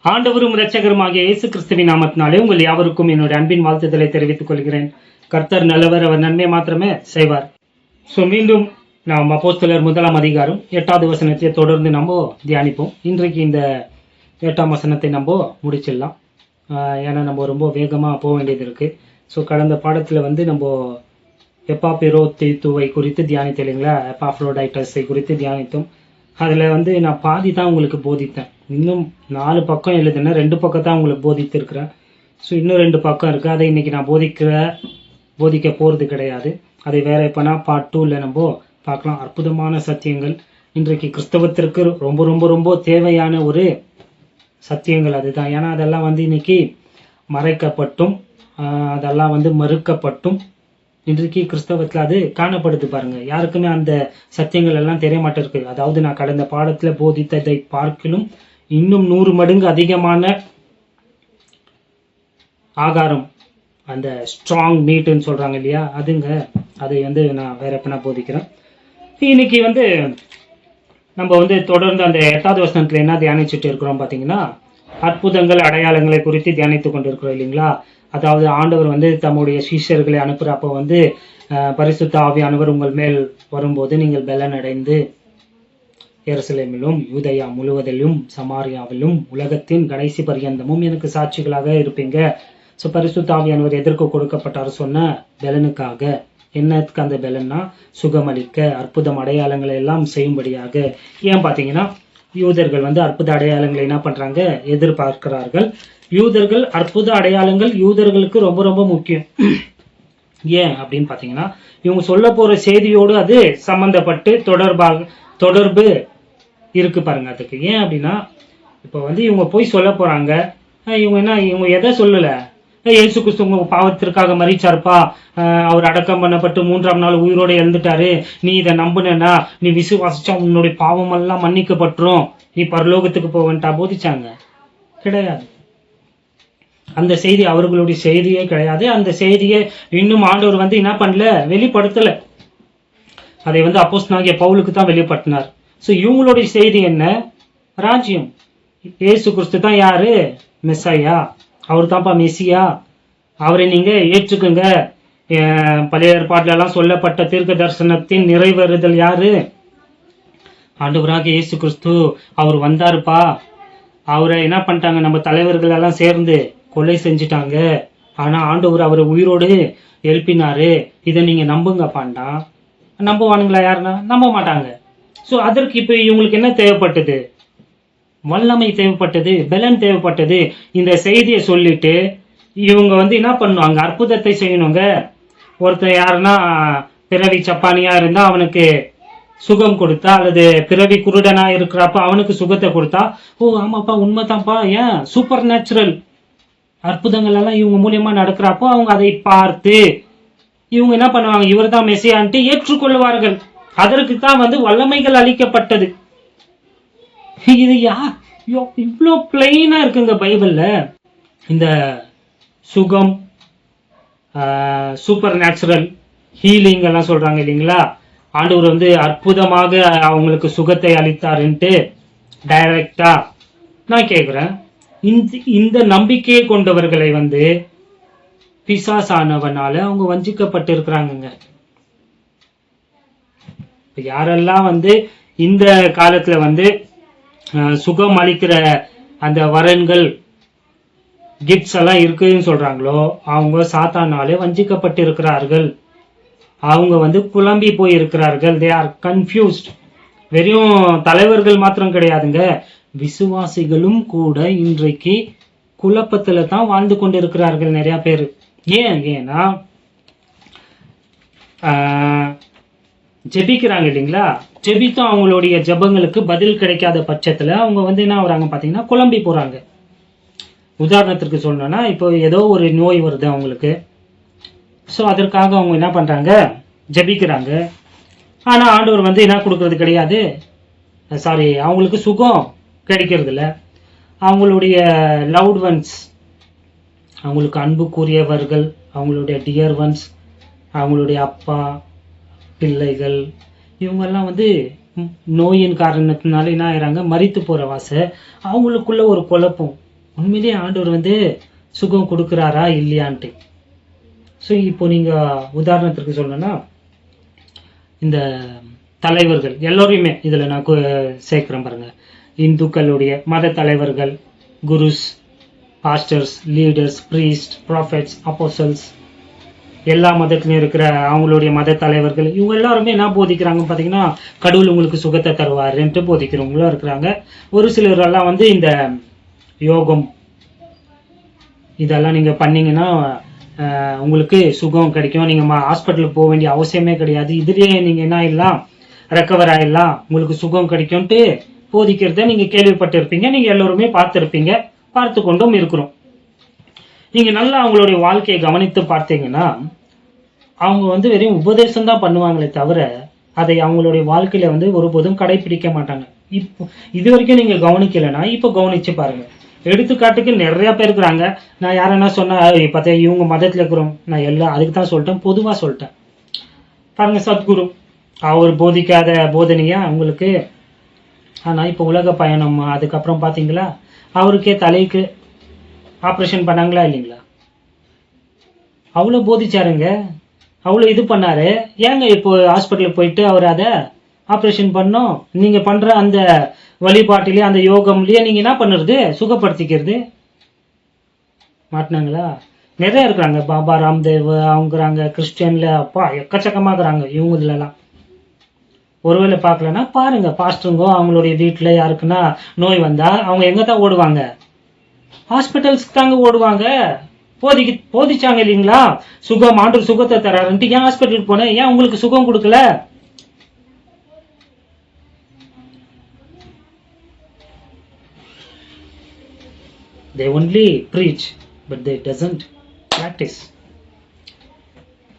ஆண்டவரும் இரட்சகருமாகிய இயேசு கிறிஸ்துவின் நாமத்தினாலே உங்கள் யாவருக்கும் என்னுடைய அன்பின் வாழ்த்துதலை தெரிவித்துக் கொள்கிறேன். கர்த்தர் நல்லவர், அவர் நன்மை மாத்திரமே செய்வார். மீண்டும் நாம் அப்போஸ்தலர் 1 அதிகாரம் 8வது வசனத்தை தொடர்ந்து நம்ம தியானிப்போம். இன்றைக்கு இந்த 8ஆம் வசனத்தை நம்ம முடிச்சிடலாம். ஏன்னா நம்ம ரொம்ப வேகமாக போக வேண்டியது இருக்குது. கடந்த பாடத்தில் நம்ம எப்பாபிரோதித்துவை குறித்து தியானித்தேன் இல்லைங்களா? எப்பாப்ரோடைட்டஸை குறித்து தியானித்தோம். அதில் நான் பாதி தான் உங்களுக்கு போதித்தேன். இன்னும் 4 பக்கம் எழுதுனேன், 2 பக்கம் தான் உங்களுக்கு போதித்திருக்கிறேன். இன்னும் 2 பக்கம் இருக்குது. அதை இன்றைக்கி நான் போதிக்க போகிறது கிடையாது. அதை வேறு எப்போனா பார்ட் 2ல் நம்ம பார்க்கலாம். அற்புதமான சத்தியங்கள் இன்றைக்கு கிறிஸ்தவத்திற்கு ரொம்ப ரொம்ப ரொம்ப தேவையான ஒரு சத்தியங்கள் அதுதான். ஏன்னா அதெல்லாம் இன்னைக்கு மறைக்கப்பட்டும் அதெல்லாம் மறுக்கப்பட்டும் இன்றைக்கு கிறிஸ்தவத்தில் அது காணப்படுது பாருங்க. யாருக்குமே அந்த சத்தியங்கள் எல்லாம் தெரிய மாட்டிருக்கு. அதாவது நான் கடந்த பாடத்தில் போதித்ததை பார்க்கலும் இன்னும் 100 மடங்கு அதிகமான ஆகாரம், அந்த ஸ்ட்ராங் மீட்டுன்னு சொல்றாங்க இல்லையா, அதை நான் வேற எப்ப நான் போதிக்கிறேன். இன்னைக்கு நம்ம தொடர்ந்து அந்த 8வது வசனத்துல என்ன தியானிச்சுட்டு இருக்கிறோம் பார்த்தீங்கன்னா, அற்புதங்கள் அடையாளங்களை குறித்து தியானித்து கொண்டிருக்கிறோம் இல்லைங்களா? அதாவது ஆண்டவர் தம்முடைய சீஷர்களை அனுப்புறப்ப பரிசுத்த ஆவியானவர் உங்கள் மேல் வரும்போது நீங்கள் பலன் அடைந்து எருசலேமிலும் யூதேயா முழுவதிலும் சமாரியாவிலும் உலகத்தின் கடைசி பரியந்தமும் எனக்கு சாட்சிகளாக இருப்பீங்க. பரிசுத்த ஆவியானவர் எதற்கு கொடுக்கப்பட்டார் சொன்ன பலனுக்காக. என்னத்துக்கு அந்த பலன்னா? சுகமளிக்க, அற்புதம் அடையாளங்களை எல்லாம் செய்யும்படியாக. ஏன் பார்த்தீங்கன்னா, யூதர்கள் அற்புத அடையாளங்களை என்ன பண்றாங்க? எதிர்பார்க்கிறார்கள். யூதர்கள் அற்புத அடையாளங்கள் யூதர்களுக்கு ரொம்ப ரொம்ப முக்கியம். ஏன் அப்படின்னு பார்த்தீங்கன்னா, இவங்க சொல்ல போற செய்தியோடு அது சம்பந்தப்பட்டு தொடர்பு இருக்கு பாருங்க. அதுக்கு ஏன் அப்படின்னா, இப்போ இவங்க போய் சொல்ல போறாங்க. இவங்க எதை சொல்லல? இயேசு கிறிஸ்து உங்க பாவத்திற்காக மரிச்சார்ப்பா, அவர் அடக்கம் பண்ணப்பட்டு 3ஆம் நாள் உயிரோடு எழுந்துட்டாரு, நீ இதை நம்புனா, நீ விசுவாசிச்சா உன்னுடைய பாவம் எல்லாம் மன்னிக்கப்பட்டுரும், நீ பரலோகத்துக்கு போவன்ட்டா போதிச்சாங்க? கிடையாது. அந்த செய்தி அவர்களுடைய செய்தியே கிடையாது. அந்த செய்தியை இன்னும் ஆண்டவர் என்ன பண்ணல? வெளிப்படுத்தல. அதை அப்போஸ்தலனாகிய பவுலுக்கு தான் வெளிப்படுத்தினார். இவங்களுடைய செய்தி என்ன? ராஜ்யம். இயேசு கிறிஸ்து தான் யாரு? மெஸ்ஸையா. அவர் தான்ப்பா மெஸ்ஸியா. அவரை நீங்க ஏற்றுக்குங்க. பழைய ஏற்பாட்டுல எல்லாம் சொல்லப்பட்ட தீர்க்க தரிசனத்தின் நிறைவேறுதல் யாரு? ஆண்டவராகிய இயேசு கிறிஸ்து. அவர் வந்தாருப்பா. அவரை என்ன பண்ணிட்டாங்க? நம்ம தலைவர்கள் எல்லாம் சேர்ந்து கொலை செஞ்சுட்டாங்க. ஆனா ஆண்டவர் அவரை உயிரோடு எழுப்பினாரு. இதை நீங்க நம்புங்கப்பாண்டா. நம்புவானுங்களா? யாருன்னா நம்ப மாட்டாங்க. அதற்கு இப்ப இவங்களுக்கு என்ன தேவைப்பட்டது? வல்லமை தேவைப்பட்டது, பலன் தேவைப்பட்டது. இந்த செய்தியை சொல்லிட்டு இவங்க என்ன பண்ணுவாங்க? அற்புதத்தை செய்யணுங்க. ஒருத்தர் யாருன்னா பிறவி சப்பானியா இருந்தா அவனுக்கு சுகம் கொடுத்தா, அல்லது பிறவி குருடனா இருக்கிறப்ப அவனுக்கு சுகத்தை கொடுத்தா, ஓ ஆமாப்பா உண்மைதான்ப்பா, ஏன் சூப்பர் நேச்சுரல் அற்புதங்கள் எல்லாம் இவங்க மூலியமா நடக்கிறப்போ அவங்க அதை பார்த்து இவங்க என்ன பண்ணுவாங்க? இவர் தான் மெசியான்ட்டு ஏற்றுக்கொள்வார்கள். அதற்கு தான் வல்லமைகள் அளிக்கப்பட்டது. இது இவ்வளோ பிளைனா இருக்குங்க பைபிள்ல. இந்த சுகம், சூப்பர் நேச்சுரல் ஹீலிங் எல்லாம் சொல்றாங்க இல்லைங்களா? ஆண்டவர் அற்புதமாக அவங்களுக்கு சுகத்தை அளித்தாருன்ட்டு டைரக்டா நான் கேட்குறேன். இந்த நம்பிக்கையை கொண்டவர்களை பிசாசானவனால அவங்க வஞ்சிக்கப்பட்டு இருக்கிறாங்க. யாரெல்லாம் இந்த காலத்துல சுகம் அளிக்கிற அந்த வரன்கள், கிஃப்ட்ஸ் எல்லாம் இருக்குன்னு சொல்றாங்களோ, அவங்க சாத்தானாலே வஞ்சிக்கப்பட்டு இருக்கிறார்கள். அவங்க குழம்பி போய் இருக்கிறார்கள். They are confused. வெறும் தலைவர்கள் மாத்திரம் கிடையாதுங்க, விசுவாசிகளும் கூட இன்றைக்கு குழப்பத்துல தான் வாழ்ந்து கொண்டு இருக்கிறார்கள் நிறைய பேர். ஏன்னா ஜெபிக்கிறாங்க இல்லைங்களா? ஜெபித்தும் அவங்களுடைய ஜெபங்களுக்கு பதில் கிடைக்காத பட்சத்துல அவங்க என்ன ஆகுறாங்க பார்த்தீங்கன்னா, குழம்பி போறாங்க. உதாரணத்திற்கு சொல்லணும்னா, இப்போ ஏதோ ஒரு நோய் வருது அவங்களுக்கு. அதற்காக அவங்க என்ன பண்றாங்க? ஜெபிக்கிறாங்க. ஆனா ஆண்டவர் என்ன கொடுக்கறது கிடையாது. அவங்களுக்கு சுகம் கிடைக்கிறது இல்லை. அவங்களுடைய லவ்ட் ஒன்ஸ், அவங்களுக்கு அன்புக்குரியவர்கள், அவங்களுடைய டியர் ஒன்ஸ், அவங்களுடைய அப்பா, பிள்ளைகள், இவங்கெல்லாம் நோயின் காரணத்தினால என்ன ஆயிடுறாங்க? மரித்து போற வாசை. அவங்களுக்குள்ள ஒரு குழப்பம். உண்மையிலேயே ஆண்டவர் வந்து சுகம் கொடுக்குறாரா இல்லையான்ட்டு. ஸோ இப்போ நீங்க உதாரணத்திற்கு சொல்லணும்னா, இந்த தலைவர்கள் எல்லோரையுமே இதுல நான் சேர்க்கிறேன் பாருங்க. இந்துக்களுடைய மத தலைவர்கள், குருஸ், pastors, leaders, priest, prophets, apostles, எல்லா மதத்திலும் இருக்கிற அவங்களுடைய மத தலைவர்கள், இவங்க எல்லாருமே என்ன போதிக்கிறாங்க பார்த்தீங்கன்னா, கடவுள் உங்களுக்கு சுகத்தை தருவாருன்ட்டு போதிக்கிறவங்களும் இருக்கிறாங்க. ஒரு சிலர் எல்லாம் வந்து இந்த யோகம் இதெல்லாம் நீங்க பண்ணீங்கன்னா உங்களுக்கு சுகம் கிடைக்கும், நீங்க ஹாஸ்பிட்டலுக்கு போக வேண்டிய அவசியமே கிடையாது, இதுலயே நீங்க என்ன ஆயிடலாம், ரெக்கவர் ஆயிடலாம், உங்களுக்கு சுகம் கிடைக்கும்ட்டு போதிக்கிறத நீங்க கேள்விப்பட்டிருப்பீங்க. நீங்க எல்லோருமே பார்த்திருப்பீங்க, பார்த்து கொண்டும் இருக்கிறோம். நீங்க நல்லா அவங்களுடைய வாழ்க்கையை கவனித்து பார்த்தீங்கன்னா, அவங்க வந்து வெறும் உபதேசம் தான் பண்ணுவாங்களே தவிர அதை அவங்களுடைய வாழ்க்கையில வந்து ஒருபோதும் கடைபிடிக்க மாட்டாங்க. இப்போ இது வரைக்கும் நீங்க கவனிக்கலைன்னா இப்போ கவனிச்சு பாருங்க. எடுத்துக்காட்டுக்கு நிறைய பேர் இருக்கிறாங்க. நான் யாரன்னா சொன்னா பார்த்தா இவங்க மதத்துல இருக்கிறோம், நான் எல்லாம் அதுக்கு தான் சொல்லிட்டேன், பொதுவா சொல்லிட்டேன். பாருங்க, சத்குரு அவர் போதிக்காத போதனையா உங்களுக்கு. ஆனா இப்போ உலக பயணம் அதுக்கப்புறம் பாத்தீங்களா, அவருக்கே தலைக்கு ஆப்ரேஷன் பண்ணாங்களா இல்லைங்களா? அவ்வளோ போதிச்சாருங்க, அவ்வளோ இது பண்ணாரு. ஏங்க இப்போ ஹாஸ்பிட்டலுக்கு போயிட்டு அவர் அதை ஆப்ரேஷன் பண்ணோம்? நீங்க பண்ற அந்த வழிபாட்டிலேயே அந்த யோகம்லயே நீங்க என்ன பண்ணுறது, சுகப்படுத்திக்கிறது மாட்டினாங்களா? நிறைய இருக்கிறாங்க. பாபா ராம்தேவ் அவங்கிறாங்க, கிறிஸ்டியன்ல அப்பா எக்கச்சக்கமாக இருக்கிறாங்க. இவங்கலாம் ஒருவேளை பார்க்கலன்னா பாருங்க, பாஸ்டருங்கோ அவங்களுடைய வீட்டில் யாருக்குன்னா நோய் வந்தா அவங்க எங்க தான் ஓடுவாங்க, ஹாஸ்பிட்டல்ஸ்க்கு தாங்க ஓடுவாங்க. போதிச்சாங்க இல்லைங்களா, சுகம் ஆண்டு சுகத்தை தராருன்ட்டு. ஏன் ஹாஸ்பிட்டலுக்கு போனேன், ஏன் உங்களுக்கு சுகம் கொடுக்கல? They only preach, but they doesn't practice.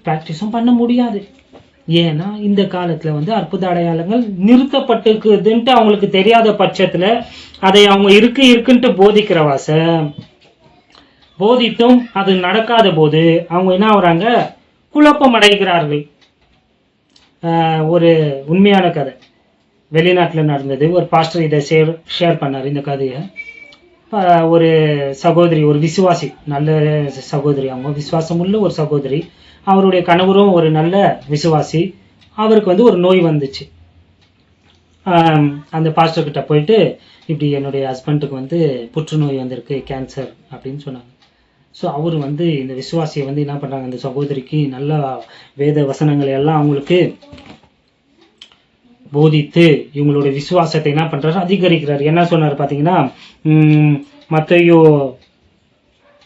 பிராக்டிஸும் பண்ண முடியாது. ஏன்னா இந்த காலத்துல வந்து அற்புத அடையாளங்கள் நிறுத்தப்பட்டிருக்குதுன்ட்டு அவங்களுக்கு தெரியாத பட்சத்துல அதை அவங்க இருக்குன்ட்டு போதிக்கிறவாச போதித்தும் அது நடக்காத போது அவங்க என்ன ஆகுறாங்க, குழப்பம் அடைகிறார்கள். ஒரு உண்மையான கதை வெளிநாட்டில் நடந்தது. ஒரு பாஸ்டர் இதை ஷேர் பண்ணார் இந்த கதையை. ஒரு சகோதரி, ஒரு விசுவாசி, நல்ல சகோதரி, அவங்க விசுவாசம் உள்ள ஒரு சகோதரி, அவருடைய கணவரும் ஒரு நல்ல விசுவாசி. அவருக்கு வந்து ஒரு நோய் வந்துச்சு. அந்த பாஸ்டர் கிட்ட போயிட்டு, இப்படி என்னுடைய ஹஸ்பண்டுக்கு வந்து புற்றுநோய் வந்திருக்கு, கேன்சர் அப்படின்னு சொன்னாங்க. ஸோ அவர் வந்து இந்த விசுவாசியை வந்து என்ன பண்ணுறாங்க, அந்த சகோதரிக்கு நல்ல வேத வசனங்களை எல்லாம் அவங்களுக்கு போதித்து இவங்களுடைய விசுவாசத்தை என்ன பண்றாரு, அதிகரிக்கிறார். என்ன சொன்னார் பார்த்தீங்கன்னா, மத்தேயு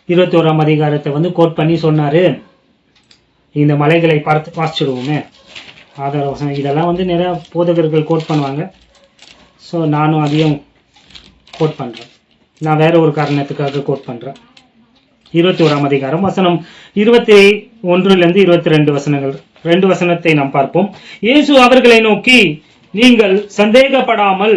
21ஆம் அதிகாரத்தை வந்து கோட் பண்ணி சொன்னாரு. இந்த மலைகளை பார்த்து வாசிச்சிடுவோமே, ஆதார வசனம் இதெல்லாம் வந்து நிறைய போதகர்கள் கோட் பண்ணுவாங்க. ஸோ நானும் அதையும் கோட் பண்றேன். நான் வேற ஒரு காரணத்துக்காக கோட் பண்றேன். 21ஆம் அதிகாரம் வசனம் 21 22 வசனங்கள், 2 வசனத்தை நாம் பார்ப்போம். இயேசு அவர்களை நோக்கி, நீங்கள் சந்தேகப்படாமல்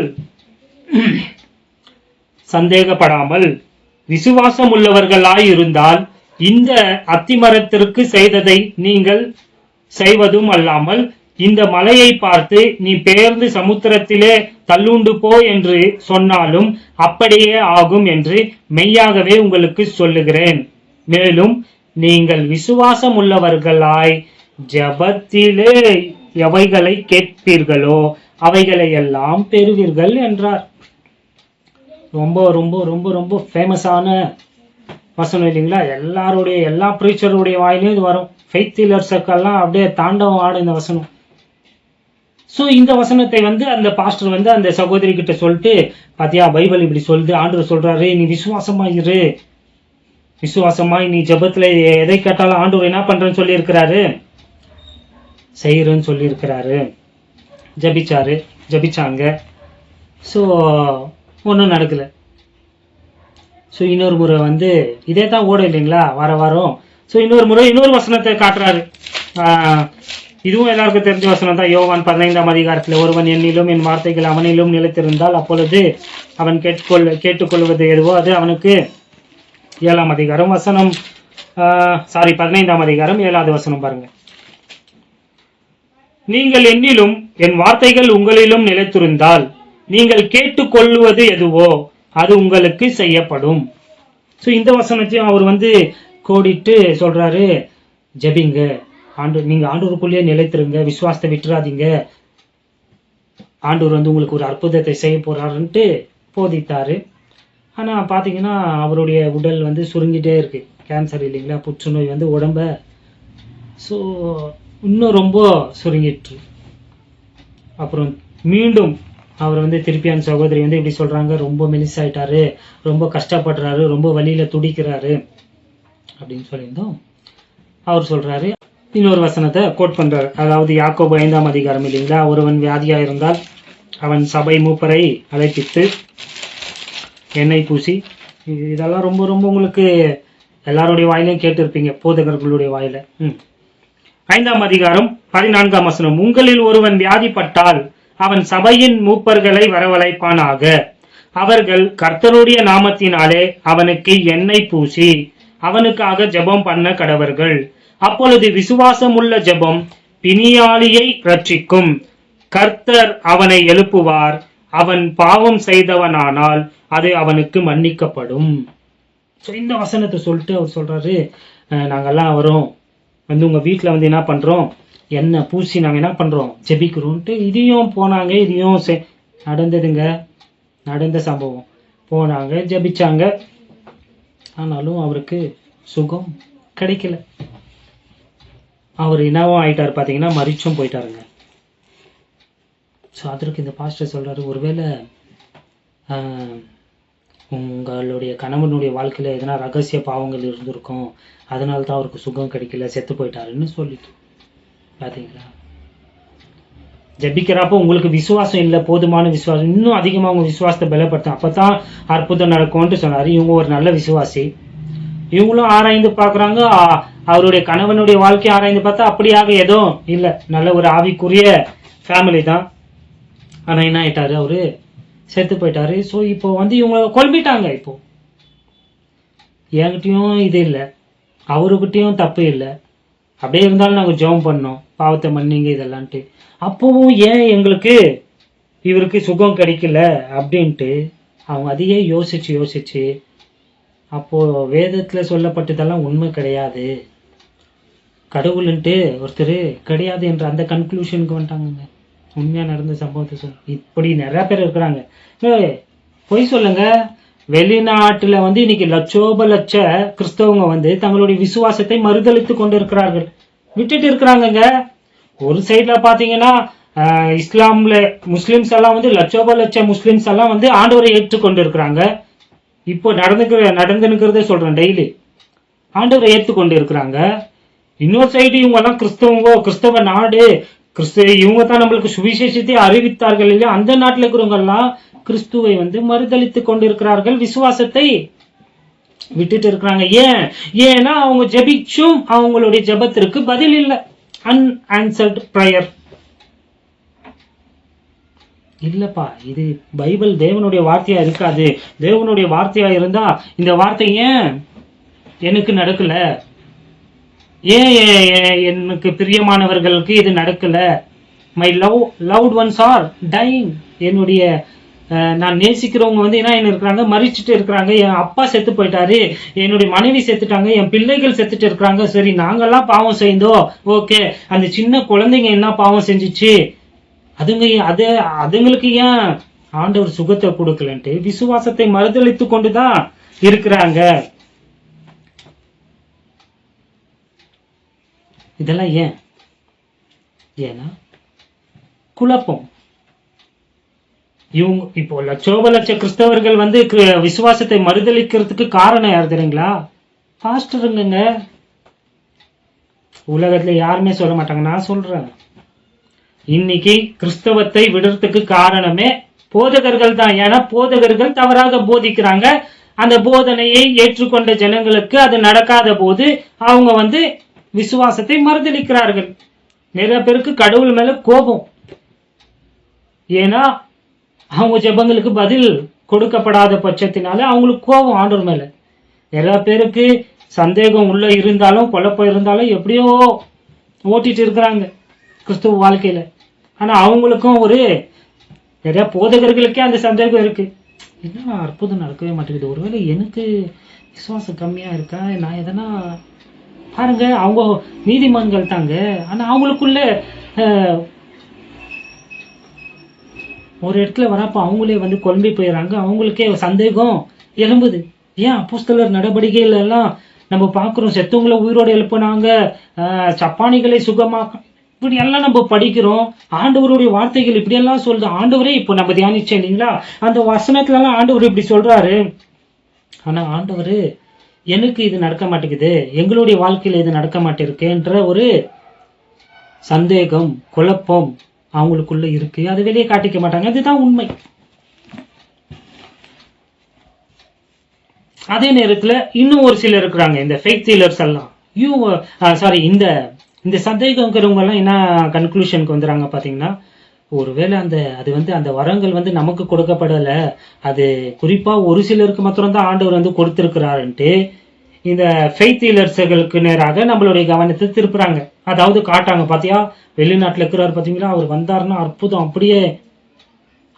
விசுவாசம் உள்ளவர்களாய் இருந்தால் இந்த அத்திமரத்திற்கு செய்ததை நீங்கள் செய்வதும் அல்லாமல், இந்த மலையை பார்த்து நீ பெயர்ந்து சமுத்திரத்திலே தள்ளுண்டு போ என்று சொன்னாலும் அப்படியே ஆகும் என்று மெய்யாகவே உங்களுக்கு சொல்லுகிறேன். மேலும் நீங்கள் விசுவாசம் உள்ளவர்களாய் ஜெபத்திலே எவைகளை கேட்பீர்களோ அவைகளை எல்லாம் பெறுவீர்கள் என்றார். ரொம்ப ரொம்ப ரொம்ப ரொம்ப ஃபேமஸான வசனம் இல்லைங்களா? எல்லா ப்ரீச்சருடைய வாயிலையும் இது வரும். ஃபெய்த் ஹீலர்ஸுக்கெல்லாம் அப்படியே தாண்டவம் ஆடும் இந்த வசனம். ஸோ இந்த வசனத்தை வந்து அந்த பாஸ்டர் வந்து அந்த சகோதரி கிட்ட சொல்லிட்டு, பாத்தியா பைபிள் இப்படி சொல்லுது, ஆண்டவர் சொல்றாரு நீ விசுவாசமாயிரு, விசுவாசமாய் நீ ஜெபத்துல எதை கேட்டாலும் ஆண்டவர் என்ன பண்றேன்னு சொல்லி இருக்கிறாரு, செய்யறேன்னு சொல்லி இருக்கிறாரு. ஜபிச்சாங்க. ஸோ ஒன்றும் நடக்கல. ஸோ இன்னொரு முறை வந்து இதே தான் ஓட இல்லைங்களா வாரம். ஸோ இன்னொரு முறை இன்னொரு வசனத்தை காட்டுறாரு. இதுவும் எல்லாருக்கும் தெரிஞ்ச வசனம் தான். யோவான் 15ஆம் அதிகாரத்தில், ஒருவன் என்னிலும் என் வார்த்தைகள் அவனிலும் நிலைத்திருந்தால் அப்பொழுது அவன் கேட்டுக்கொள்வது எதுவோ அது அவனுக்கு. 7ஆம் அதிகாரம் வசனம் 15ஆம் அதிகாரம் 7வது வசனம் பாருங்க. நீங்கள் என்னிலும் என் வார்த்தைகள் உங்களிலும் நிலைத்திருந்தால் நீங்கள் கேட்டுக்கொள்வது எதுவோ அது உங்களுக்கு செய்யப்படும். ஸோ இந்த வசனத்தையும் அவர் வந்து கோடிட்டு சொல்றாரு, ஜெபிங்க, நீங்க ஆண்டவருக்குள்ளேயே நிலைத்திருங்க, விசுவாசத்தை விட்டுறாதீங்க, ஆண்டவர் வந்து உங்களுக்கு ஒரு அற்புதத்தை செய்ய போறாருன்ட்டு போதித்தாரு. ஆனா பாத்தீங்கன்னா அவருடைய உடல் வந்து சுருங்கிட்டே இருக்கு. கேன்சர் இல்லைங்களா, புற்றுநோய் வந்து உடம்ப ஸோ இன்னும் ரொம்ப சுருங்கிட்டு. அப்புறம் மீண்டும் அவர் வந்து திருப்பியான சகோதரி வந்து இப்படி சொல்றாங்க, ரொம்ப மெலிசாயிட்டாரு, ரொம்ப கஷ்டப்படுறாரு, ரொம்ப வலியில துடிக்கிறாரு அப்படின்னு சொல்லியிருந்தோம். அவர் சொல்றாரு, இன்னொரு வசனத்தை கோட் பண்றாரு. அதாவது யாக்கோபு 5ஆம் அதிகாரம் இல்லைங்களா, ஒருவன் வியாதியா இருந்தால் அவன் சபை மூப்பரை அழைப்பித்து எண்ணெய் பூசி, இதெல்லாம் ரொம்ப ரொம்ப உங்களுக்கு எல்லாருடைய வாயிலையும் கேட்டிருப்பீங்க, போதகர்களுடைய வாயில. 5ஆம் அதிகாரம் 14ஆம் வசனம், உங்களில் ஒருவன் வியாதிப்பட்டால் அவன் சபையின் மூப்பர்களை வரவழைப்பானாக, அவர்கள் கர்த்தருடைய நாமத்தினாலே அவனுக்கு எண்ணெய் பூசி அவனுக்காக ஜெபம் பண்ண கடவர்கள். அப்பொழுது விசுவாசம் உள்ள ஜெபம் பிணியாளியை ரட்சிக்கும், கர்த்தர் அவனை எழுப்புவார், அவன் பாவம் செய்தவனானால் அது அவனுக்கு மன்னிக்கப்படும். இந்த வசனத்தை சொல்லிட்டு அவர் சொல்றாரு, நாங்கெல்லாம் வரோம் வந்து உங்க வீட்டுல வந்து என்ன பண்றோம், எண்ணெய் பூசி நாங்க என்ன பண்றோம், ஜெபிக்கிறோம்ட்டு. இதையும் போனாங்க, இதையும் நடந்ததுங்க, நடந்த சம்பவம். போனாங்க, ஜெபிச்சாங்க, ஆனாலும் அவருக்கு சுகம் கிடைக்கல. அவர் என்னவும் ஆயிட்டாரு பாத்தீங்கன்னா, மரிச்சும் போயிட்டாருங்க. ஸோ அதற்கு இந்த பாஸ்டர் சொல்றாரு, ஒருவேளை உங்களுடைய கணவனுடைய வாழ்க்கையில எதனா ரகசிய பாவங்கள் இருந்திருக்கும், அதனால தான் அவருக்கு சுகம் கிடைக்கல, செத்து போயிட்டாருன்னு சொல்லிட்டு. பாத்தீங்களா, ஜெபிக்கிறப்போ உங்களுக்கு விசுவாசம் இல்லை, போதுமான விசுவாசம், இன்னும் அதிகமாக உங்க விசுவாசத்தை பலப்படுத்தும், அப்பதான் அற்புதம் நடக்கும்னு சொன்னாரு. இவங்க ஒரு நல்ல விசுவாசி, இவங்களும் ஆராய்ந்து பாக்குறாங்க, அவருடைய கணவனுடைய வாழ்க்கையை ஆராய்ந்து பார்த்தா அப்படியாக எதுவும் இல்லை, நல்ல ஒரு ஆவிக்குரிய ஃபேமிலி தான். ஆனா என்ன ஆயிட்டாரு, அவரு செத்து போயிட்டாரு. ஸோ இப்போ வந்து இவங்க கொல்பிட்டாங்க. இப்போ என்கிட்டயும் இது இல்லை, அவருக்கிட்டையும் தப்பு இல்லை, அப்படியே இருந்தாலும் நாங்கள் ஜெபம் பண்ணோம், பாவத்தை மன்னிங்க இதெல்லாம்ட்டு. அப்பவும் ஏன் எங்களுக்கு இவருக்கு சுகம் கிடைக்கல அப்படின்ட்டு அவங்க அதையே யோசிச்சு அப்போ வேதத்துல சொல்லப்பட்டதெல்லாம் உண்மை கிடையாது, கடவுள்ன்ட்டு ஒருத்தர் கிடையாது என்ற அந்த கன்க்ளூஷனுக்கு வந்துட்டாங்க. உண்மையா நடந்த சம்பவத்தை இப்படி நிறைய பேர் இருக்கிறாங்க. பொய் சொல்லுங்க, வெளிநாட்டுல வந்து இன்னைக்கு லட்சோப லட்ச கிறிஸ்தவங்க வந்து தங்களுடைய விசுவாசத்தை மறுதளித்து கொண்டு இருக்கிறார்கள், விட்டுட்டு இருக்கிறாங்க. ஒரு சைட்ல பாத்தீங்கன்னா இஸ்லாம்ல முஸ்லிம்ஸ் எல்லாம் வந்து லட்சோப லட்ச முஸ்லிம்ஸ் எல்லாம் வந்து ஆண்டவரை ஏற்றுக்கொண்டு இருக்கிறாங்க. இப்போ நடந்துக்கிறத சொல்றேன், டெய்லி ஆண்டவரை ஏற்றுக்கொண்டு இருக்கிறாங்க. இன்னொரு சைடு இவங்க எல்லாம் கிறிஸ்தவ நாடு, இவங்க தான் நம்மளுக்கு சுவிசேஷத்தை அறிவித்தார்கள் இல்லையா, அந்த நாட்டில் இருக்கிறவங்க எல்லாம் கிறிஸ்துவை வந்து மறுதளித்து கொண்டிருக்கிறார்கள், விசுவாசத்தை விட்டுட்டு இருக்கிறாங்க. ஏன்னா அவங்க ஜெபிச்சும் அவங்களுடைய ஜெபத்திற்கு பதில் இல்லை, அன்ஆன்சர்ட் பிரேயர் இல்லப்பா. இது பைபிள் தேவனுடைய வார்த்தையா இருக்காது. தேவனுடைய வார்த்தையா இருந்தா இந்த வார்த்தை ஏன் எனக்கு நடக்கல, ஏன் எனக்கு பிரியமானவர்களுக்கு இது நடக்கல, my loved ones are dying, என்னுடைய நான் நேசிக்கிறவங்க வந்து என்ன இருக்கிறாங்க, மறிச்சுட்டு இருக்கிறாங்க, என் அப்பா செத்து போயிட்டாரு, என்னுடைய மனைவி செத்துட்டாங்க, என் பிள்ளைகள் செத்துட்டு இருக்கிறாங்க. சரி, நாங்கெல்லாம் பாவம் செய்தோம், ஓகே, அந்த சின்ன குழந்தைங்க என்ன பாவம் செஞ்சிச்சு, அதுங்களுக்கு ஏன் ஆண்டவர் சுகத்தை கொடுக்கலன்ட்டு விசுவாசத்தை மறுதளித்து கொண்டுதான் இருக்கிறாங்க. இதெல்லாம் ஏன்னா குழப்பம். இவங்க இப்போ லட்சோப லட்ச கிறிஸ்தவர்கள் வந்து விசுவாசத்தை மறுதளிக்கிறதுக்கு காரணம் யார் தெரியுங்களா? பாஸ்டருங்க. உலகத்துல யாருமே சொல்ல மாட்டாங்க, நான் சொல்றேன். இன்னைக்கு கிறிஸ்தவத்தை விடுறதுக்கு காரணமே போதகர்கள் தான். ஏன்னா போதகர்கள் தவறாக போதிக்கிறாங்க. அந்த போதனையை ஏற்றுக்கொண்ட ஜனங்களுக்கு அது நடக்காத போது அவங்க வந்து விசுவாசத்தை மறுதளிக்கிறார்கள். நிறைய பேருக்கு கடவுள் மேல கோபம், ஏன்னா அவங்க ஜெபங்களுக்கு பதில் கொடுக்கப்படாத பட்சத்தினால அவங்களுக்கு கோபம் ஆண்டவர் மேல. நிறைய பேருக்கு சந்தேகம் உள்ள இருந்தாலும் குழப்பம் இருந்தாலும் எப்படியோ ஓட்டிட்டு இருக்கிறாங்க கிறிஸ்துவ வாழ்க்கையில. ஆனா அவங்களுக்கும் நிறைய போதகர்களுக்கே அந்த சந்தேகம் இருக்கு, என்ன அற்புதம் நடக்கவே மாட்டேங்குது, ஒருவேளை எனக்கு விசுவாசம் கம்மியா இருக்கா, நான் எதனா பாருங்க. அவங்க நீதிமான்கள் தாங்க, ஆனா அவங்களுக்குள்ள ஒரு இடத்துல வரப்ப அவங்களே வந்து குழம்பி போயிடறாங்க, அவங்களுக்கே சந்தேகம் எழும்புது. ஏன் அப்போஸ்தலர் நடவடிக்கைகள் எல்லாம் நம்ம பார்க்குறோம், செத்தவங்களை உயிரோடு எழுப்புனாங்க, சப்பானிகளை சுகமாக்க, இப்படி எல்லாம் நம்ம படிக்கிறோம். ஆண்டவருடைய வார்த்தைகள் இப்படியெல்லாம் சொல்லுது. ஆண்டவரே இப்போ நம்ம தியானிச்சோம் இல்லைங்களா, அந்த வசனத்துல எல்லாம் ஆண்டவர் இப்படி சொல்றாரு. ஆனா ஆண்டவர் எனக்கு இது நடக்க மாட்டேங்குது, எங்களுடைய வாழ்க்கையில இது நடக்க மாட்டேங்குன்ற ஒரு சந்தேகம், குழப்பம் அவங்களுக்குள்ள இருக்கு. அதை வெளியே காட்டிக்க மாட்டாங்க, அதுதான் உண்மை. அதே நேரத்துல இன்னும் ஒரு சிலர் இருக்கிறாங்க, இந்த ஃபேக் ஹீலர்ஸ் எல்லாம். இந்த இந்த சந்தேகங்கிறவங்க எல்லாம் என்ன கன்க்ளூஷனுக்கு வந்துறாங்க பாத்தீங்கன்னா, ஒருவேளை அது வந்து அந்த வரங்கள் வந்து நமக்கு கொடுக்கப்படல, அது குறிப்பா ஒரு சிலருக்கு மாத்திரம் தான் ஆண்டவர் வந்து கொடுத்திருக்கிறாருன்ட்டு இந்த ஃபெய்த் ஹீலர்ஸ்களுக்கு நேராக நம்மளுடைய கவனத்தை திருப்புறாங்க. அதாவது காட்டாங்க, பாத்தியா வெளிநாட்டுல இருக்கிறாரு பாத்தீங்களா, அவர் வந்தாருன்னா அற்புதம், அப்படியே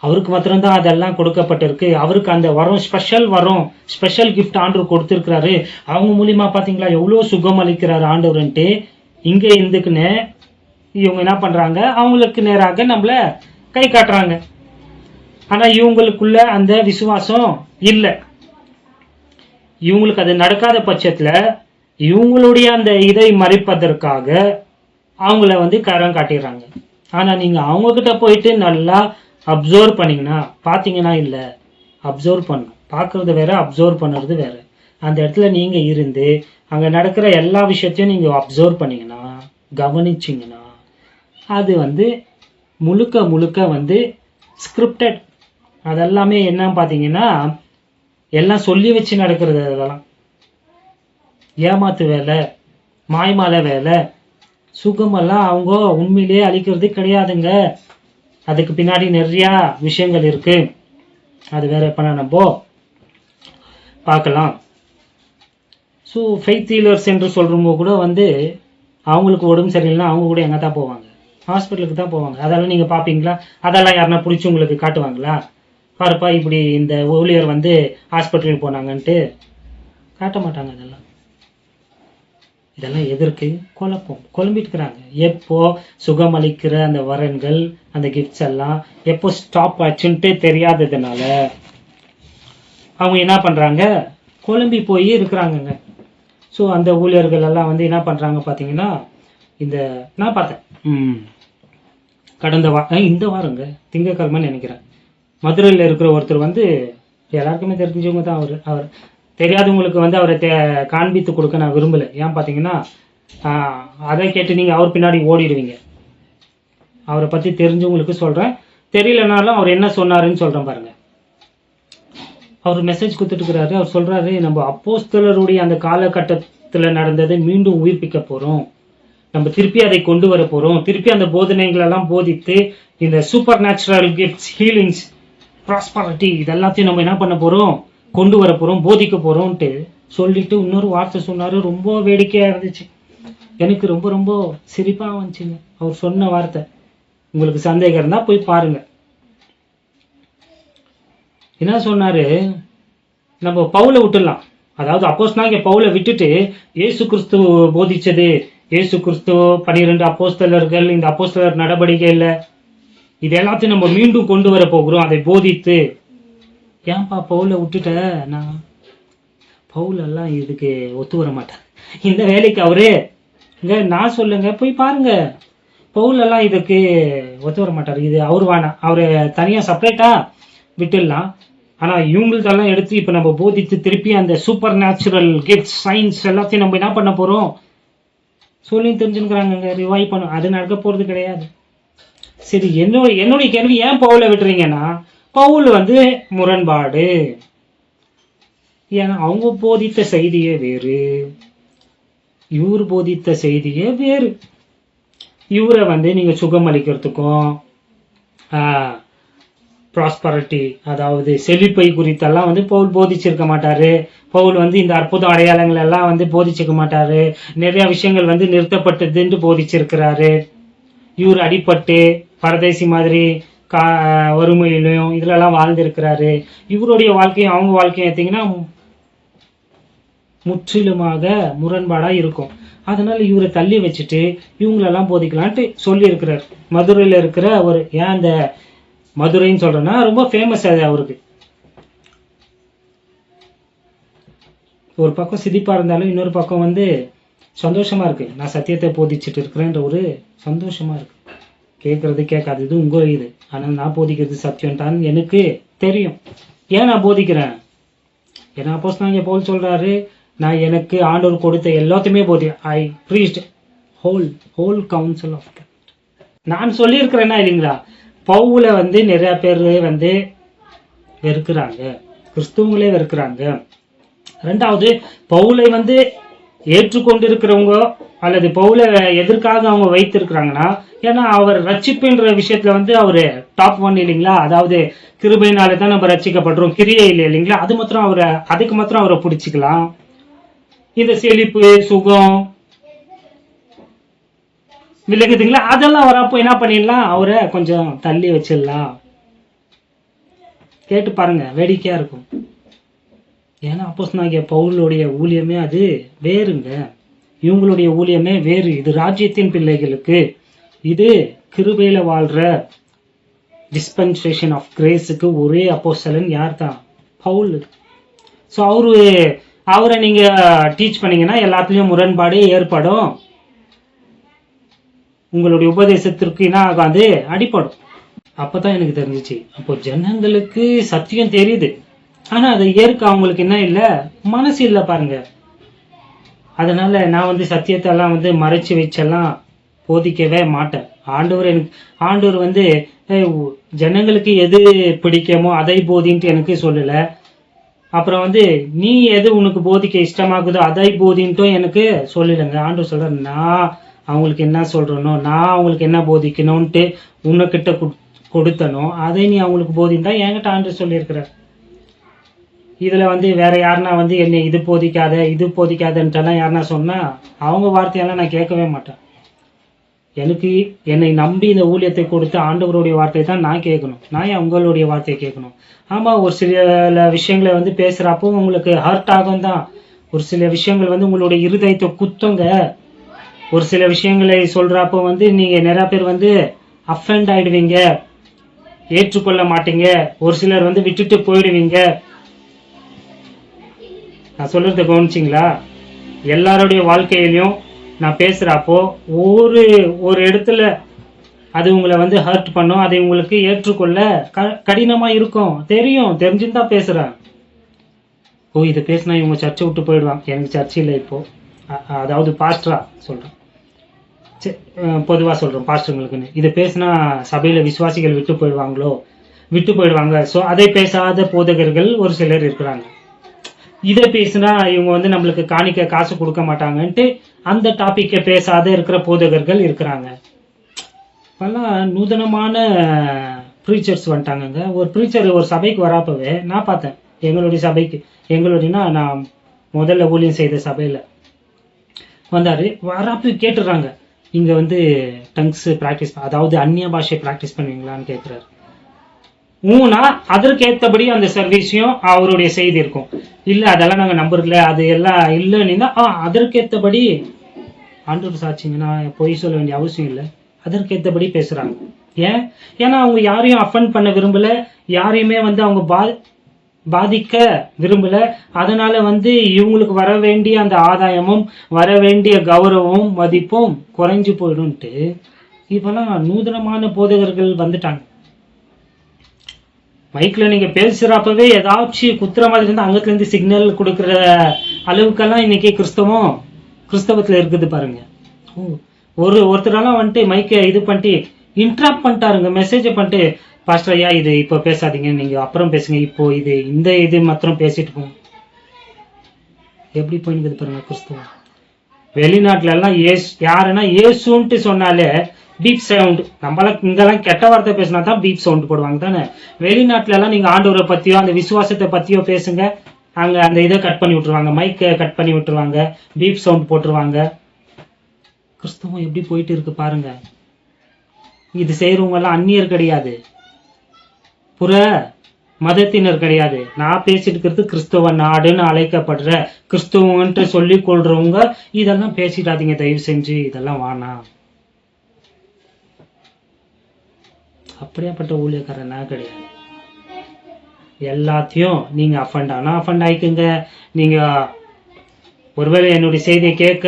அவருக்கு மாத்திரம்தான் அதெல்லாம் கொடுக்கப்பட்டிருக்கு, அவருக்கு அந்த வரம் ஸ்பெஷல் கிஃப்ட் ஆண்டவர் கொடுத்திருக்கிறாரு, அவங்க மூலியமா பாத்தீங்களா எவ்வளவு சுகம் அளிக்கிறாரு ஆண்டவர்ன்ட்டு இங்க இருந்துக்குன்னு இவங்க என்ன பண்றாங்க, அவங்களுக்கு நேராக நம்மள கை காட்டுறாங்க. ஆனா இவங்களுக்குள்ள அந்த விசுவாசம் இல்லை. இவங்களுக்கு அது நடக்காத பட்சத்துல இவங்களுடைய அந்த இதை மறைப்பதற்காக அவங்கள வந்து கரம் காட்டிடுறாங்க. ஆனா நீங்க அவங்க கிட்ட போயிட்டு நல்லா அப்சர்வ் பண்ணீங்கன்னா பாத்தீங்கன்னா, இல்ல அப்சர்வ் பண்ணணும், பார்க்கறது வேற, அப்சர்வ் பண்ணுறது வேற. அந்த இடத்துல நீங்க இருந்து அங்க நடக்கிற எல்லா விஷயத்தையும் நீங்க அப்சர்வ் பண்ணீங்கன்னா, கவனிச்சிங்கன்னா, அது வந்து முழுக்க முழுக்க வந்து ஸ்கிரிப்டட். அதெல்லாமே என்ன பார்த்தீங்கன்னா எல்லாம் சொல்லி வச்சு நடக்கிறது. அதெல்லாம் ஏமாத்து வேலை, மாய்மால வேலை, சுகமெல்லாம் அவங்க உண்மையிலேயே அளிக்கிறது கிடையாதுங்க. அதுக்கு பின்னாடி நிறைய விஷயங்கள் இருக்கு. அது வேற எப்ப நம்ம பார்க்கலாம். ஸோ ஃபெய்த் ஹீலர்ஸ் என்று சொல்றவங்க கூட வந்து அவங்களுக்கு உடம்பு சரியில்லைன்னா அவங்க கூட எங்கே தான் போவாங்க, ஹாஸ்பிட்டலுக்கு தான் போவாங்க. அதெல்லாம் நீங்க பார்ப்பீங்களா? அதெல்லாம் யாருன்னா பிடிச்சி உங்களுக்கு காட்டுவாங்களா? பாருப்பா இப்படி இந்த ஊழியர் வந்து ஹாஸ்பிட்டலுக்கு போனாங்கன்ட்டு காட்ட மாட்டாங்க. இதெல்லாம் எதற்கு? குழம்பிட்டு இருக்கிறாங்க. எப்போ சுகம் அளிக்கிற அந்த வரன்கள், அந்த கிஃப்ட்ஸ் எல்லாம் எப்போ ஸ்டாப் ஆச்சுன்ட்டு தெரியாததுனால அவங்க என்ன பண்றாங்க, குழம்பி போய் இருக்கிறாங்கங்க. ஸோ அந்த ஊழியர்கள் எல்லாம் வந்து என்ன பண்றாங்க பார்த்தீங்கன்னா, இந்த நான் பார்த்தேன் கடந்த இந்த வாரங்க திங்கக்கிழமைன்னு நினைக்கிறேன், மதுரையில் இருக்கிற ஒருத்தர் வந்து எல்லாருக்குமே தெரிஞ்சவங்க தான். அவர் தெரியாதவங்களுக்கு வந்து அவரை காண்பித்து கொடுக்க நான் விரும்பலை. ஏன் பார்த்தீங்கன்னா அதை கேட்டு நீங்கள் அவர் பின்னாடி ஓடிடுவீங்க. அவரை பற்றி தெரிஞ்சவங்களுக்கு சொல்கிறேன், தெரியலனாலும் அவர் என்ன சொன்னாருன்னு சொல்கிறேன் பாருங்க. அவர் மெசேஜ் கொடுத்துட்டு இருக்கிறாரு. அவர் சொல்கிறாரு, நம்ம அப்போஸ்தலருடைய அந்த காலகட்டத்தில் நடந்ததை மீண்டும் உயிர்ப்பிக்க போகிறோம், நம்ம திருப்பி அதை கொண்டு வர போகிறோம், திருப்பி அந்த போதனைகளெல்லாம் போதித்து இந்த super natural gifts, healings, prosperity இதெல்லாத்தையும் நம்ம என்ன பண்ண போகிறோம், கொண்டு வர போகிறோம், போதிக்க போகிறோம்ன்ட்டு சொல்லிட்டு இன்னொரு வார்த்தை சொன்னார். ரொம்ப வேடிக்கையாக இருந்துச்சு, எனக்கு ரொம்ப ரொம்ப சிரிப்பாக வந்துச்சுங்க அவர் சொன்ன வார்த்தை. உங்களுக்கு சந்தேகம் இருந்தால் போய் பாருங்க. என்ன சொன்னாரு, நம்ம பவுலை விட்டுடலாம், அதாவது அப்போஸ்தலனாகிய பவுலை விட்டுட்டு இயேசு கிறிஸ்து போதிச்சது, இயேசு கிறிஸ்து 12 அப்போஸ்தலர்கள், இந்த அப்போஸ்தலர் நடவடிக்கையில் இது எல்லாத்தையும் நம்ம மீண்டும் கொண்டு வர போகிறோம், அதை போதித்து. ஏன்பா பவுலை விட்டுட்ட? நான் பவுலெல்லாம் இதுக்கு ஒத்து வர மாட்டேன், இந்த வேலைக்கு அவரு இங்க நான் சொல்லுங்க போய் பாருங்க, பவுலெல்லாம் இதுக்கு ஒத்து வர மாட்டார், இது அவரு வேணாம், அவரு தனியாக செப்பரேட்டா விட்டுடலாம். ஆனால் இவங்களுக்கெல்லாம் எடுத்து இப்போ நம்ம போதித்து திருப்பி அந்த சூப்பர் நேச்சுரல் கிஃப்ட்ஸ், சயின்ஸ் எல்லாத்தையும் நம்ம என்ன பண்ண போகிறோம் சொல்லி தெரிஞ்சுக்கிறாங்க, ரிவைவ் பண்ணும். அது நடக்க போகிறது கிடையாது. சரி, என்னுடைய கேள்வி, ஏன் பவுலை விட்டுறீங்கன்னா, பவுல் வந்து முரண்பாடு. ஏன்னா அவங்க போதித்த செய்தியே வேறு, இவர் போதித்த செய்தியே வேறு. இவரை வந்து நீங்க சுகம் அளிக்கிறதுக்கும் ப்ராஸ்பரிட்டி, அதாவது செழிப்பை குறித்தெல்லாம் வந்து பவுல் போதிச்சிருக்க மாட்டாரு. பவுல் வந்து இந்த அற்புத அடையாளங்கள் எல்லாம் வந்து போதிச்சிருக்க மாட்டாரு. நிறைய விஷயங்கள் வந்து நிறுத்தப்பட்டதுன்னு போதிச்சிருக்கிறாரு. இவர் அடிப்பட்டு பரதேசி மாதிரி வறுமையிலையும் இதுலலாம் வாழ்ந்திருக்கிறாரு. இவருடைய வாழ்க்கையும் அவங்க வாழ்க்கையும் எடுத்தீங்கன்னா முற்றிலுமாக முரண்பாடாக இருக்கும். அதனால இவரை தள்ளி வச்சுட்டு இவங்களெல்லாம் போதிக்கலான்ட்டு சொல்லியிருக்கிறார். மதுரையில் இருக்கிற ஏன் அந்த மதுரைன்னு சொல்றேன்னா ரொம்ப ஃபேமஸ் அது அவருக்கு. ஒரு பக்கம் சிரிப்பா இருந்தாலும் இன்னொரு பக்கம் சந்தோஷமா இருக்கு. நான் சத்தியத்தை போதிச்சுட்டு இருக்கிறேன்ற ஒரு சந்தோஷமா இருக்கு. கேட்கறது கேட்காதது உங்க இது, ஆனால் நான் போதிக்கிறது சத்தியம்ட்டான்னு எனக்கு தெரியும். ஏன் நான் போதிக்கிறேன்? ஏன்னா அப்போஸ்தலனாகிய பவுல் சொல்றாரு, நான் எனக்கு ஆண்டவர் கொடுத்த எல்லாத்தையுமே I preached whole counsel of God. நான் சொல்லியிருக்கிறேன்னா இல்லைங்களா? பவுலை நிறைய பேர் வெறுக்கிறாங்க, கிறிஸ்துவங்களே வெறுக்கிறாங்க. ரெண்டாவது, பவுலை ஏற்றுக்கொண்டிருக்கிறவங்க அல்லது பவுலை எதற்காக அவங்க வைத்திருக்கிறாங்கன்னா, ஏன்னா அவர் ரட்சிப்புன்ற விஷயத்துல அவரு டாப் 1 இல்லைங்களா? அதாவது கிருபையினால தான் நம்ம ரட்சிக்கப்படுறோம், கிரியை இல்லை இல்லைங்களா? அதுக்கு மாத்திரம் அவரை பிடிச்சிக்கலாம். இந்த செழிப்பு சுகம் விலகுதுங்களா, அதெல்லாம் வரப்போ என்ன பண்ணிடலாம், அவரை கொஞ்சம் தள்ளி வச்சிடலாம். கேட்டு பாருங்க, வேடிக்கையா இருக்கும். ஏன்னா அப்போஸ்தலனாகிய பவுலுடைய ஊழியமே அது வேறுங்க, இவங்களுடைய ஊழியமே வேறு. இது ராஜ்யத்தின் பிள்ளைகளுக்கு, இது கிருபையில வாழ்ற டிஸ்பென்சேஷன் ஆஃப் கிரேஸுக்கு ஒரே அப்போஸ்தலன் யார் தான்? பவுல். ஸோ அவரை நீங்க டீச் பண்ணீங்கன்னா எல்லாத்துலயும் முரண்பாடு ஏற்படும். உங்களுடைய உபதேசத்திற்கு என்ன ஆகாது, அடிப்படும். அப்பதான் எனக்கு தெரிஞ்சிச்சு, அப்போ ஜனங்களுக்கு சத்தியம் தெரியுது, ஆனா அதை ஏற்க அவங்களுக்கு என்ன இல்லை, மனசு இல்லை பாருங்க. அதனால நான் சத்தியத்தை எல்லாம் மறைச்சு வச்செல்லாம் போதிக்கவே மாட்டேன். ஆண்டவர் ஜனங்களுக்கு எது பிடிக்குமோ அதை போதின்ட்டு எனக்கு சொல்லல. அப்புறம் நீ எது உனக்கு போதிக்க இஷ்டமாகுதோ அதை போதின்ட்டும் எனக்கு சொல்லலைங்க. ஆண்டவர் சொல்ற, நான் அவங்களுக்கு என்ன சொல்றனோ, நான் அவங்களுக்கு என்ன போதிக்கணும்ட்டு உன்கிட்ட கொடுத்தனோ அதை நீ அவங்களுக்கு போதின்ட்டா என்கிட்ட ஆண்டவர் சொல்லியிருக்கிறார். இதுல வேற யாருன்னா என்னை இது போதிக்காதன்ட்டெல்லாம் யாருன்னா சொன்னா அவங்க வார்த்தையெல்லாம் நான் கேட்கவே மாட்டேன். என்னை நம்பி இந்த ஊழியத்தை கொடுத்து ஆண்டவருடைய வார்த்தையை தான் நான் கேட்கணும். நான் உங்களுடைய வார்த்தையை கேட்கணும். ஆமா, ஒரு சில விஷயங்களை பேசுறப்போ உங்களுக்கு ஹர்ட் ஆகும் தான். ஒரு சில விஷயங்கள் உங்களுடைய இருதயத்தை குத்துங்க. ஒரு சில விஷயங்களை சொல்றப்போ நீங்க நிறைய பேர் அஃபெண்ட் ஆயிடுவீங்க, ஏற்றுக்கொள்ள மாட்டீங்க. ஒரு சிலர் விட்டுட்டு போயிடுவீங்க. நான் சொல்றதை கவனிச்சிங்களா? எல்லாருடைய வாழ்க்கையிலையும் நான் பேசுறப்போ ஒரு இடத்துல அது உங்களை ஹர்ட் பண்ணும், அதை உங்களுக்கு ஏற்றுக்கொள்ள கடினமா இருக்கும். தெரிஞ்சுதான் பேசுறேன். இது பேசினா இவங்க சர்ச்சை விட்டு போயிடுவாங்க. எனக்கு சர்ச்சை இல்லை இப்போ, அதாவது பாஸ்டரா சொல்றேன், பொதுவா சொல்றேன் பாஸ்டர்களுக்குன்னு. இதை பேசினா சபையில விசுவாசிகள் விட்டு போயிடுவாங்க. ஸோ அதை பேசாத போதகர்கள் ஒரு சிலர் இருக்கிறாங்க. இதை பேசினா இவங்க நம்மளுக்கு காணிக்க காசு கொடுக்க மாட்டாங்கன்ட்டு அந்த டாபிக்கை பேசாத இருக்கிற போதகர்கள் இருக்கிறாங்க. இப்பெல்லாம் நூதனமான ப்ரீச்சர்ஸ் வந்துட்டாங்க. ஒரு ப்ரீச்சர் ஒரு சபைக்கு வராப்பவே நான் பார்த்தேன். எங்களுடையனா நான் முதல்ல ஊழியம் செய்த சபையில வந்தாரு. வராப்ப கேட்டுடுறாங்க, இங்க டங்ஸ் ப்ராக்டிஸ், அதாவது அந்நிய பாஷை ப்ராக்டிஸ் பண்ணுவீங்களான்னு கேட்குறாரு. அதற்கேற்றபடி அந்த சர்வீஸையும் அவருடைய செய்தி இருக்கும். இல்லை அதெல்லாம் நாங்கள் நம்புறதுல, அது எல்லாம் இல்லைன்னா அதற்கேற்றபடி ஆண்டவர் சாட்சிங்க, நான் பொய் சொல்ல வேண்டிய அவசியம் இல்லை. அதற்கேற்றபடி பேசுறாங்க. ஏன்னா அவங்க யாரையும் அஃபெண்ட் பண்ண விரும்பல, யாரையுமே அவங்க பாதிக்க விரும்பல. அதனால இவங்களுக்கு வர வேண்டிய அந்த ஆதாயமும் வர வேண்டிய கௌரவமும் மதிப்பும் குறைஞ்சு போயிடும்ட்டு இப்பெல்லாம் நூதனமான போதகர்கள் வந்துட்டாங்க. மைக்ல நீங்க பேசுறப்பவே ஏதாச்சும் குத்துற மாதிரி இருந்தா அங்கத்துல இருந்து சிக்னல் கொடுக்குற அளவுக்கெல்லாம் இன்னைக்கு கிறிஸ்தவத்துல இருக்குது பாருங்க. ஒருத்தரெல்லாம் மைக்கை இது பண்ணிட்டு இன்ட்ராப்ட் பண்ணிட்டாருங்க, மெசேஜ் பண்ணிட்டு, பாஸ்டர் ஐயா இது இப்போ பேசாதீங்க, நீங்க அப்புறம் பேசுங்க, இப்போ இது மாத்திரம் பேசிட்டு போங்க. எப்படி போயின்னு பாருங்க கிறிஸ்தவம். வெளிநாட்டுல எல்லாம் யாருன்னா ஏசுன்ட்டு சொன்னாலே பீப் சவுண்ட். நம்மளாம் இங்கெல்லாம் கெட்ட வார்த்தை பேசினா தான் பீப் சவுண்ட் போடுவாங்க தானே. வெளிநாட்டுல எல்லாம் நீங்க ஆண்டவரை பத்தியோ அந்த விசுவாசத்தை பத்தியோ பேசுங்க, அங்க அந்த இதை கட் பண்ணி விட்டுருவாங்க, மைக்கை கட் பண்ணி விட்டுருவாங்க, பீப் சவுண்ட் போட்டுருவாங்க. கிறிஸ்தவம் எப்படி போயிட்டு இருக்கு பாருங்க. இது செய்யறவங்க எல்லாம் அந்நியர் கிடையாது, புற மதத்தினர் கிடையாது. நான் பேசிட்டு இருக்கிறது கிறிஸ்துவ நாடுன்னு அழைக்கப்படுற கிறிஸ்துவன்ட்டு சொல்லி கொள்றவங்க இதெல்லாம் பேசிடாதீங்க தயவு செஞ்சு. இதெல்லாம் வேணாம். அப்படியாப்பட்ட ஊழியக்காரன் நான் கிடையாது. எல்லாத்தையும் நீங்க அஃபண்ட் ஆனா அஃபண்ட் ஆயிக்குங்க. நீங்க ஒருவேளை என்னுடைய செய்தியை கேட்க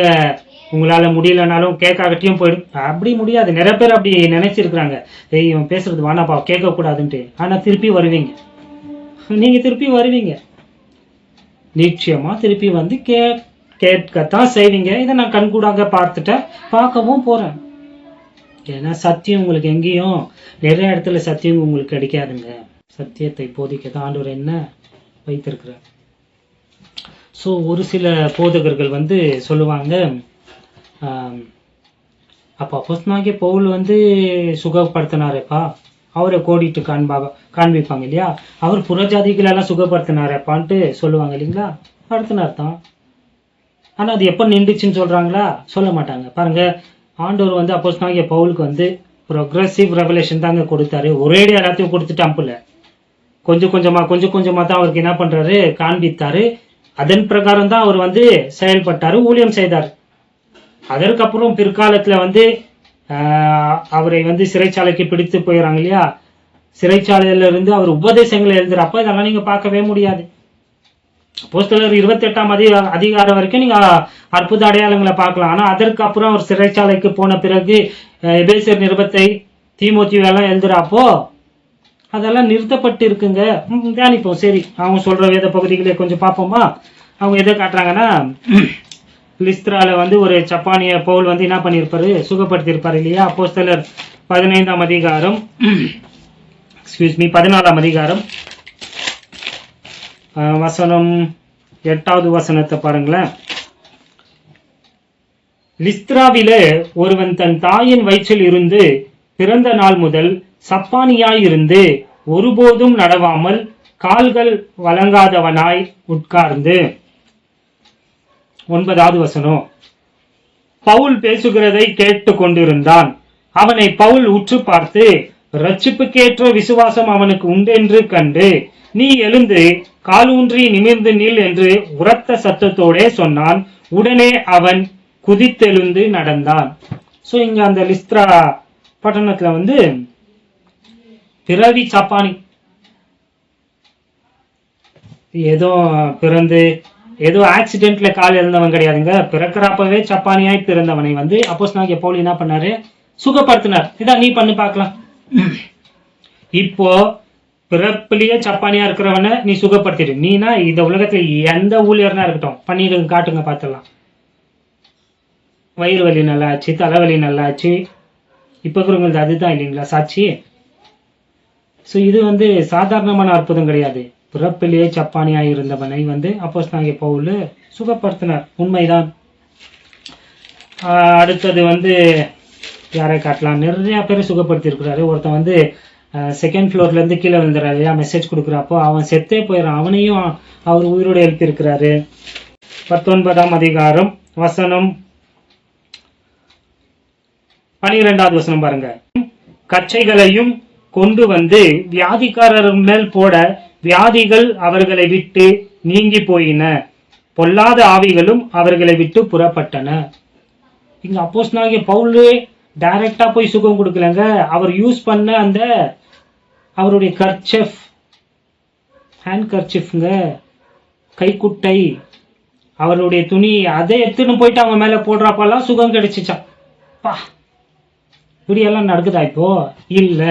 உங்களால முடியலனாலும் கேட்காகட்டியும் போயிடும். அப்படி முடியாது. நிறைய பேர் அப்படி நினைச்சிருக்கிறாங்க, இவன் பேசுறது வேணாப்பா கேட்க கூடாதுன்ட்டு. ஆனா திருப்பி வருவீங்க. நீங்க திருப்பி வருவீங்க, நிச்சயமா திருப்பி வந்து கேட்கத்தான் செய்வீங்க. இதை நான் கண்கூடாக பார்த்துட்டேன், பார்க்கவும் போறேன். ஏன்னா சத்தியம் உங்களுக்கு எங்கேயும் நிறைய இடத்துல சத்தியம் உங்களுக்கு கிடைக்காதுங்க. சத்தியத்தை போதிக்கதான் ஆண்டவர் என்ன வைத்திருக்கிறார். ஸோ ஒரு சில போதகர்கள் வந்து சொல்லுவாங்க, அப்போ அப்போஸ்தலனாகிய பவுல் வந்து சுகப்படுத்தினாரேப்பா, அவரை கோடிட்டு காண்பிப்பாங்க இல்லையா, அவர் புறஜாதிகளெல்லாம் சுகப்படுத்தினாரேப்பான்ட்டு சொல்லுவாங்க இல்லைங்களா. படுத்தினார் தான். ஆனா அது எப்போ நின்றுச்சுன்னு சொல்றாங்களா? சொல்ல மாட்டாங்க. பாருங்க, ஆண்டவர் வந்து அப்போஸ்தலனாகிய பவுலுக்கு வந்து ப்ரோக்ரஸிவ் ரெவலேஷன் தாங்க கொடுத்தாரு. ஒரேடி எல்லாத்தையும் கொடுத்துட்டு அம்புல கொஞ்சம் கொஞ்சமா தான் அவருக்கு என்ன பண்றாரு, காண்பித்தாரு. அதன் பிரகாரம் தான் அவர் வந்து செயல்பட்டாரு, ஊழியம் செய்தார். அதற்கப்புறம் பிற்காலத்துல வந்து அவரை வந்து சிறைச்சாலைக்கு பிடித்து போயிடறாங்க இல்லையா. சிறைச்சாலையில இருந்து அவர் உபதேசங்களை எழுதுறப்ப இதெல்லாம் நீங்க பார்க்கவே முடியாது. அப்போஸ்தலர் 28ஆம் அதிகாரம் வரைக்கும் நீங்க அற்புத அடையாளங்களை பார்க்கலாம். ஆனா அதற்கப்புறம் அவர் சிறைச்சாலைக்கு போன பிறகு எபேசியர் நிருபத்தை, தீமோத்தேயு எல்லாம் எழுதுறப்போ அதெல்லாம் நிறுத்தப்பட்டு இருக்குங்க. தியானிப்போம். சரி, அவங்க சொல்ற வேத பகுதிகளை கொஞ்சம் பார்ப்போமா. அவங்க எதை காட்டுறாங்கன்னா, லிஸ்திரால வந்து ஒரு சப்பானிய பவுல் வந்து என்ன பண்ணியிருப்பாரு, சுகப்படுத்தியிருப்பாரு இல்லையா. அப்போஸ்தலர் 15ஆம் அதிகாரம் 14ஆம் அதிகாரம் வசனம் 8வது வசனத்தை பாருங்களேன். லிஸ்திராவிலே ஒருவன் தன் தாயின் வயிற்றில் இருந்து பிறந்த நாள் முதல் சப்பானியாயிருந்து ஒருபோதும் நடவாமல் கால்கள் வழங்காதவனாய் உட்கார்ந்து. 9வது வசனம். பவுல் பேசுகிறதை கேட்டு கொண்டிருந்தான். அவனை பவுல் உற்று பார்த்து, ரட்சிப்புக்கேற்ற விசுவாசம் அவனுக்கு உண்டென்று கண்டு, நீ எழுந்து காலூன்றி நிமிர்ந்து நில் என்று உரத்த சத்தத்தோடே சொன்னான். உடனே அவன் குதித்தெழுந்து நடந்தான். சோ இங்க அந்த லிஸ்திரா பட்டணத்துல வந்து பிறவி சப்பானி, ஏதோ பிறந்து ஏதோ ஆக்சிடென்ட்ல கால் இழந்தவன் கிடையாதுங்க. பிறக்கிறப்பவே சப்பானியாய் பிறந்தவனை வந்து அப்போஸ்தலனாகிய பவுல் என்ன பண்ணாரு, சுகப்படுத்தினார். இதான் நீ பண்ணி பார்க்கலாம். இப்போ பிறப்பிலேயே சப்பானியா இருக்கிறவனை நீ சுகப்படுத்திடு. நீனா இந்த உலகத்துல எந்த ஊழியர்னா இருக்கட்டும், பண்ணிடுங்க, காட்டுங்க, பார்த்துடலாம். வயிறு வலி நல்லாச்சு, தலைவலி நல்லாச்சு. இப்ப இருக்கிறவங்களுக்கு அதுதான் இல்லைங்களா சாட்சி. ஸோ இது வந்து சாதாரணமான அற்புதம் கிடையாது. பிறப்பிலேயே சப்பானியாய் இருந்தவனை வந்து அப்போஸ்தலனாகிய பவுல் சுகப்படுத்தினார். உண்மைதான். அடுத்தது வந்து யாரை காட்டலாம், நிறைய பேர் சுகப்படுத்தி இருக்கிறாரு. ஒருத்தன் வந்து செகண்ட் ஃப்ளோர்ல இருந்து கீழே விழுந்துறாரு இல்லையா, மெசேஜ் கொடுக்குறப்போ அவன் செத்தே போயிடறான். அவனையும் அவர் உயிரோடு எழுப்பி இருக்கிறாரு. 19ஆம் அதிகாரம் வசனம் 12வது வசனம் பாருங்க. கச்சைகளையும் கொண்டு வந்து வியாதிக்காரர் மேல் போட வியாதிகள் அவர்களை விட்டு நீங்கி போயின, பொல்லாத ஆவிகளும் அவர்களை விட்டு புறப்பட்டன. இங்க அப்போஸ்தலனாகிய பவுல் டைரக்டா போய் சுகம் கொடுக்கலங்க. அவர் யூஸ் பண்ண அந்த அவருடைய கர்ச்சீஃப், ஹேண்ட் கர்ச்சீஃப்ங்க, கைக்குட்டை, அவருடைய துணி, அதை எடுத்துன்னு போயிட்டு அவங்க மேல போடுறப்பெல்லாம் சுகம் கிடைச்சிச்சான். பா, இப்படியெல்லாம் நடக்குதா இப்போ? இல்ல.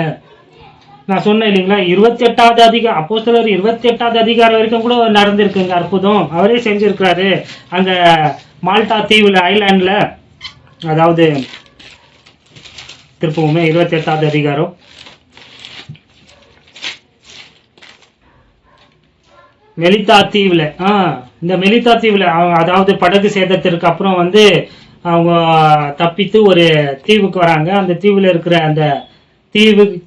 நான் சொன்னேன் இல்லைங்களா, 28வது அதிகாரம், அப்போஸ்தலர் 28வது அதிகாரம் வரைக்கும் கூட நடந்திருக்குங்க அற்புதம். அவரே செஞ்சிருக்கிறாரு. அந்த மால்டா தீவுல, ஐலாண்ட்ல, அதாவது திருப்பவுமே 28வது அதிகாரம் மெலித்தா தீவுல, இந்த மெலித்தா தீவுல, அதாவது படகு சேதத்திற்கு அப்புறம் வந்து அவங்க தப்பித்து ஒரு தீவுக்கு வராங்க. அந்த தீவுல இருக்கிற அந்த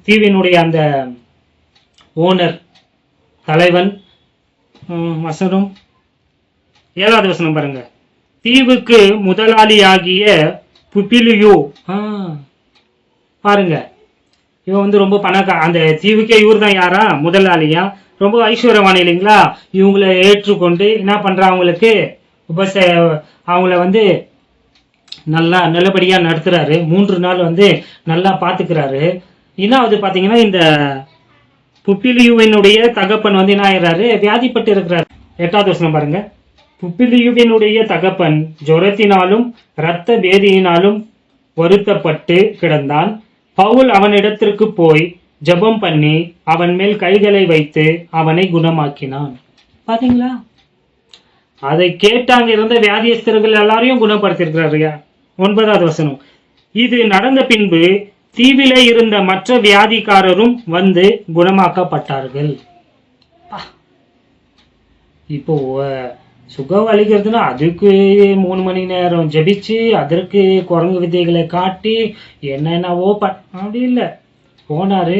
தீவினுடைய அந்த ஓனர், தலைவன், வசனம் 7வது வசனம் பாருங்க. தீவுக்கு முதலாளியாகிய புபிலியோ, பாருங்க, இவன் வந்து ரொம்ப அந்த தீவுக்கே இவர் தான் யாரா முதலாளியா, ரொம்ப ஐஸ்வர்யவான் இல்லைங்களா. இவங்களை ஏற்றுக்கொண்டு என்ன பண்ற, அவங்களுக்கு அவங்கள வந்து நல்லா நல்லபடியா நடத்துறாரு. 3 நாள் வந்து நல்லா பாத்துக்கிறாரு. என்னாவது பாத்தீங்கன்னா, இந்த புப்பிலியுவினுடைய தகப்பன் வந்து என்ன ஆயிடுறாரு, வியாதிப்பட்டு இருக்கிறார். 8வது வசனம் பாருங்க. புப்பிலியுவினுடைய தகப்பன் ஜொரத்தினாலும் இரத்த பேதியினாலும் வருத்தப்பட்டு கிடந்தான். பவுல் அவனிடத்திற்கு போய் ஜெபம் பண்ணி அவன் மேல் கைகளை வைத்து அவனை குணமாக்கினான். பாத்தீங்களா, அதை கேட்டாங்க இருந்த வியாதியஸ்தர்கள் எல்லாரையும் குணப்படுத்திருக்கிறாரு. 9வது வசனம். இது நடந்த பின்பு தீவிலே இருந்த மற்ற வியாதிக்காரரும் வந்து குணமாக்கப்பட்டார்கள். இப்போ சுகம் அளிக்கிறதுனா அதுக்கு 3 மணி நேரம் ஜபிச்சு அதற்கு குரங்கு விதைகளை காட்டி என்னென்னவோ அப்படி இல்லை. போனாரு,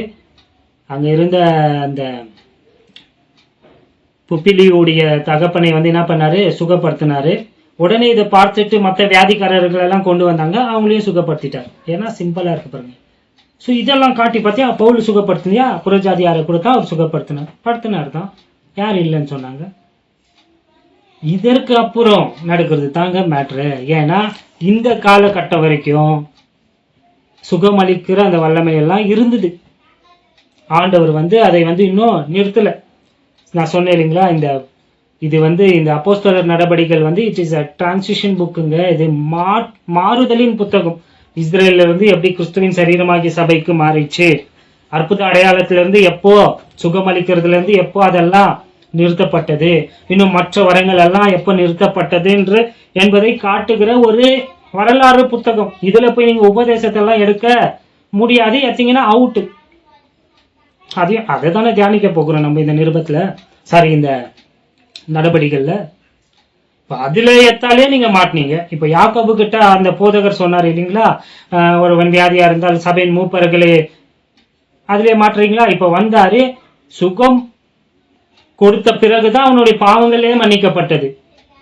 அங்க இருந்த அந்த புப்பிலியுடைய தகப்பனை வந்து என்ன பண்ணாரு, சுகப்படுத்தினாரு. உடனே இதை பார்த்துட்டு மற்ற வியாதிக்காரர்கள் எல்லாம் கொண்டு வந்தாங்க, அவங்களையும் சுகப்படுத்திட்டார். ஏன்னா சிம்பிளா இருக்கு பாருங்க. ஸோ இதெல்லாம் காட்டி பார்த்தியா, பவுல் சுகப்படுத்தினியா, புறஜாதியாரை கொடுத்தா அவர் சுகப்படுத்தினார் தான். யார் இல்லைன்னு சொன்னாங்க. இதற்கு அப்புறம் நடக்கிறது தாங்க மேட்ரு. ஏன்னா இந்த காலகட்டம் வரைக்கும் சுகமளிக்கிற அந்த வல்லமை எல்லாம் இருந்தது. ஆண்டவர் வந்து அதை வந்து இன்னும் நிறுத்தல. நான் சொன்னேன் இல்லைங்களா, இது வந்து இந்த அப்போஸ்தலர் நடபடிகள் வந்து இட் இஸ் அ டிரான்சிஷன் புக்குங்க. இது மாறுதலின் புத்தகம். இஸ்ரேல்ல இருந்து எப்படி கிறிஸ்துவின் சரீரமாகிய சபைக்கு மாறிச்சு, அற்புத அடையாளத்திலிருந்து எப்போ, சுகமளிக்கிறதுல இருந்து எப்போ அதெல்லாம் நிறுத்தப்பட்டது, இன்னும் மற்ற வரங்கள் எல்லாம் எப்போ நிறுத்தப்பட்டது என்பதை காட்டுகிற ஒரு வரலாறு புத்தகம். இதுல போய் நீங்க உபதேசத்தை எல்லாம் எடுக்க முடியாது. எத்தீங்கன்னா அவுட்டு. அதை தானே தியானிக்க போகிறோம் நம்ம இந்த நிருபத்துல, சாரி இந்த நடபடிகள்ல. அதுல எத்தாலே நீங்க மாட்டினீங்க. இப்ப யாக்கோபு கிட்ட அந்த போதகர் சொன்னார் இல்லைங்களா, ஒருவன் வியாதியா இருந்தால் சபையின் மூப்பர்களே, அதுல மாட்டுறீங்களா. இப்ப வந்தாரு, சுகம் கொடுத்த பிறகுதான் அவனுடைய பாவங்களே மன்னிக்கப்பட்டது.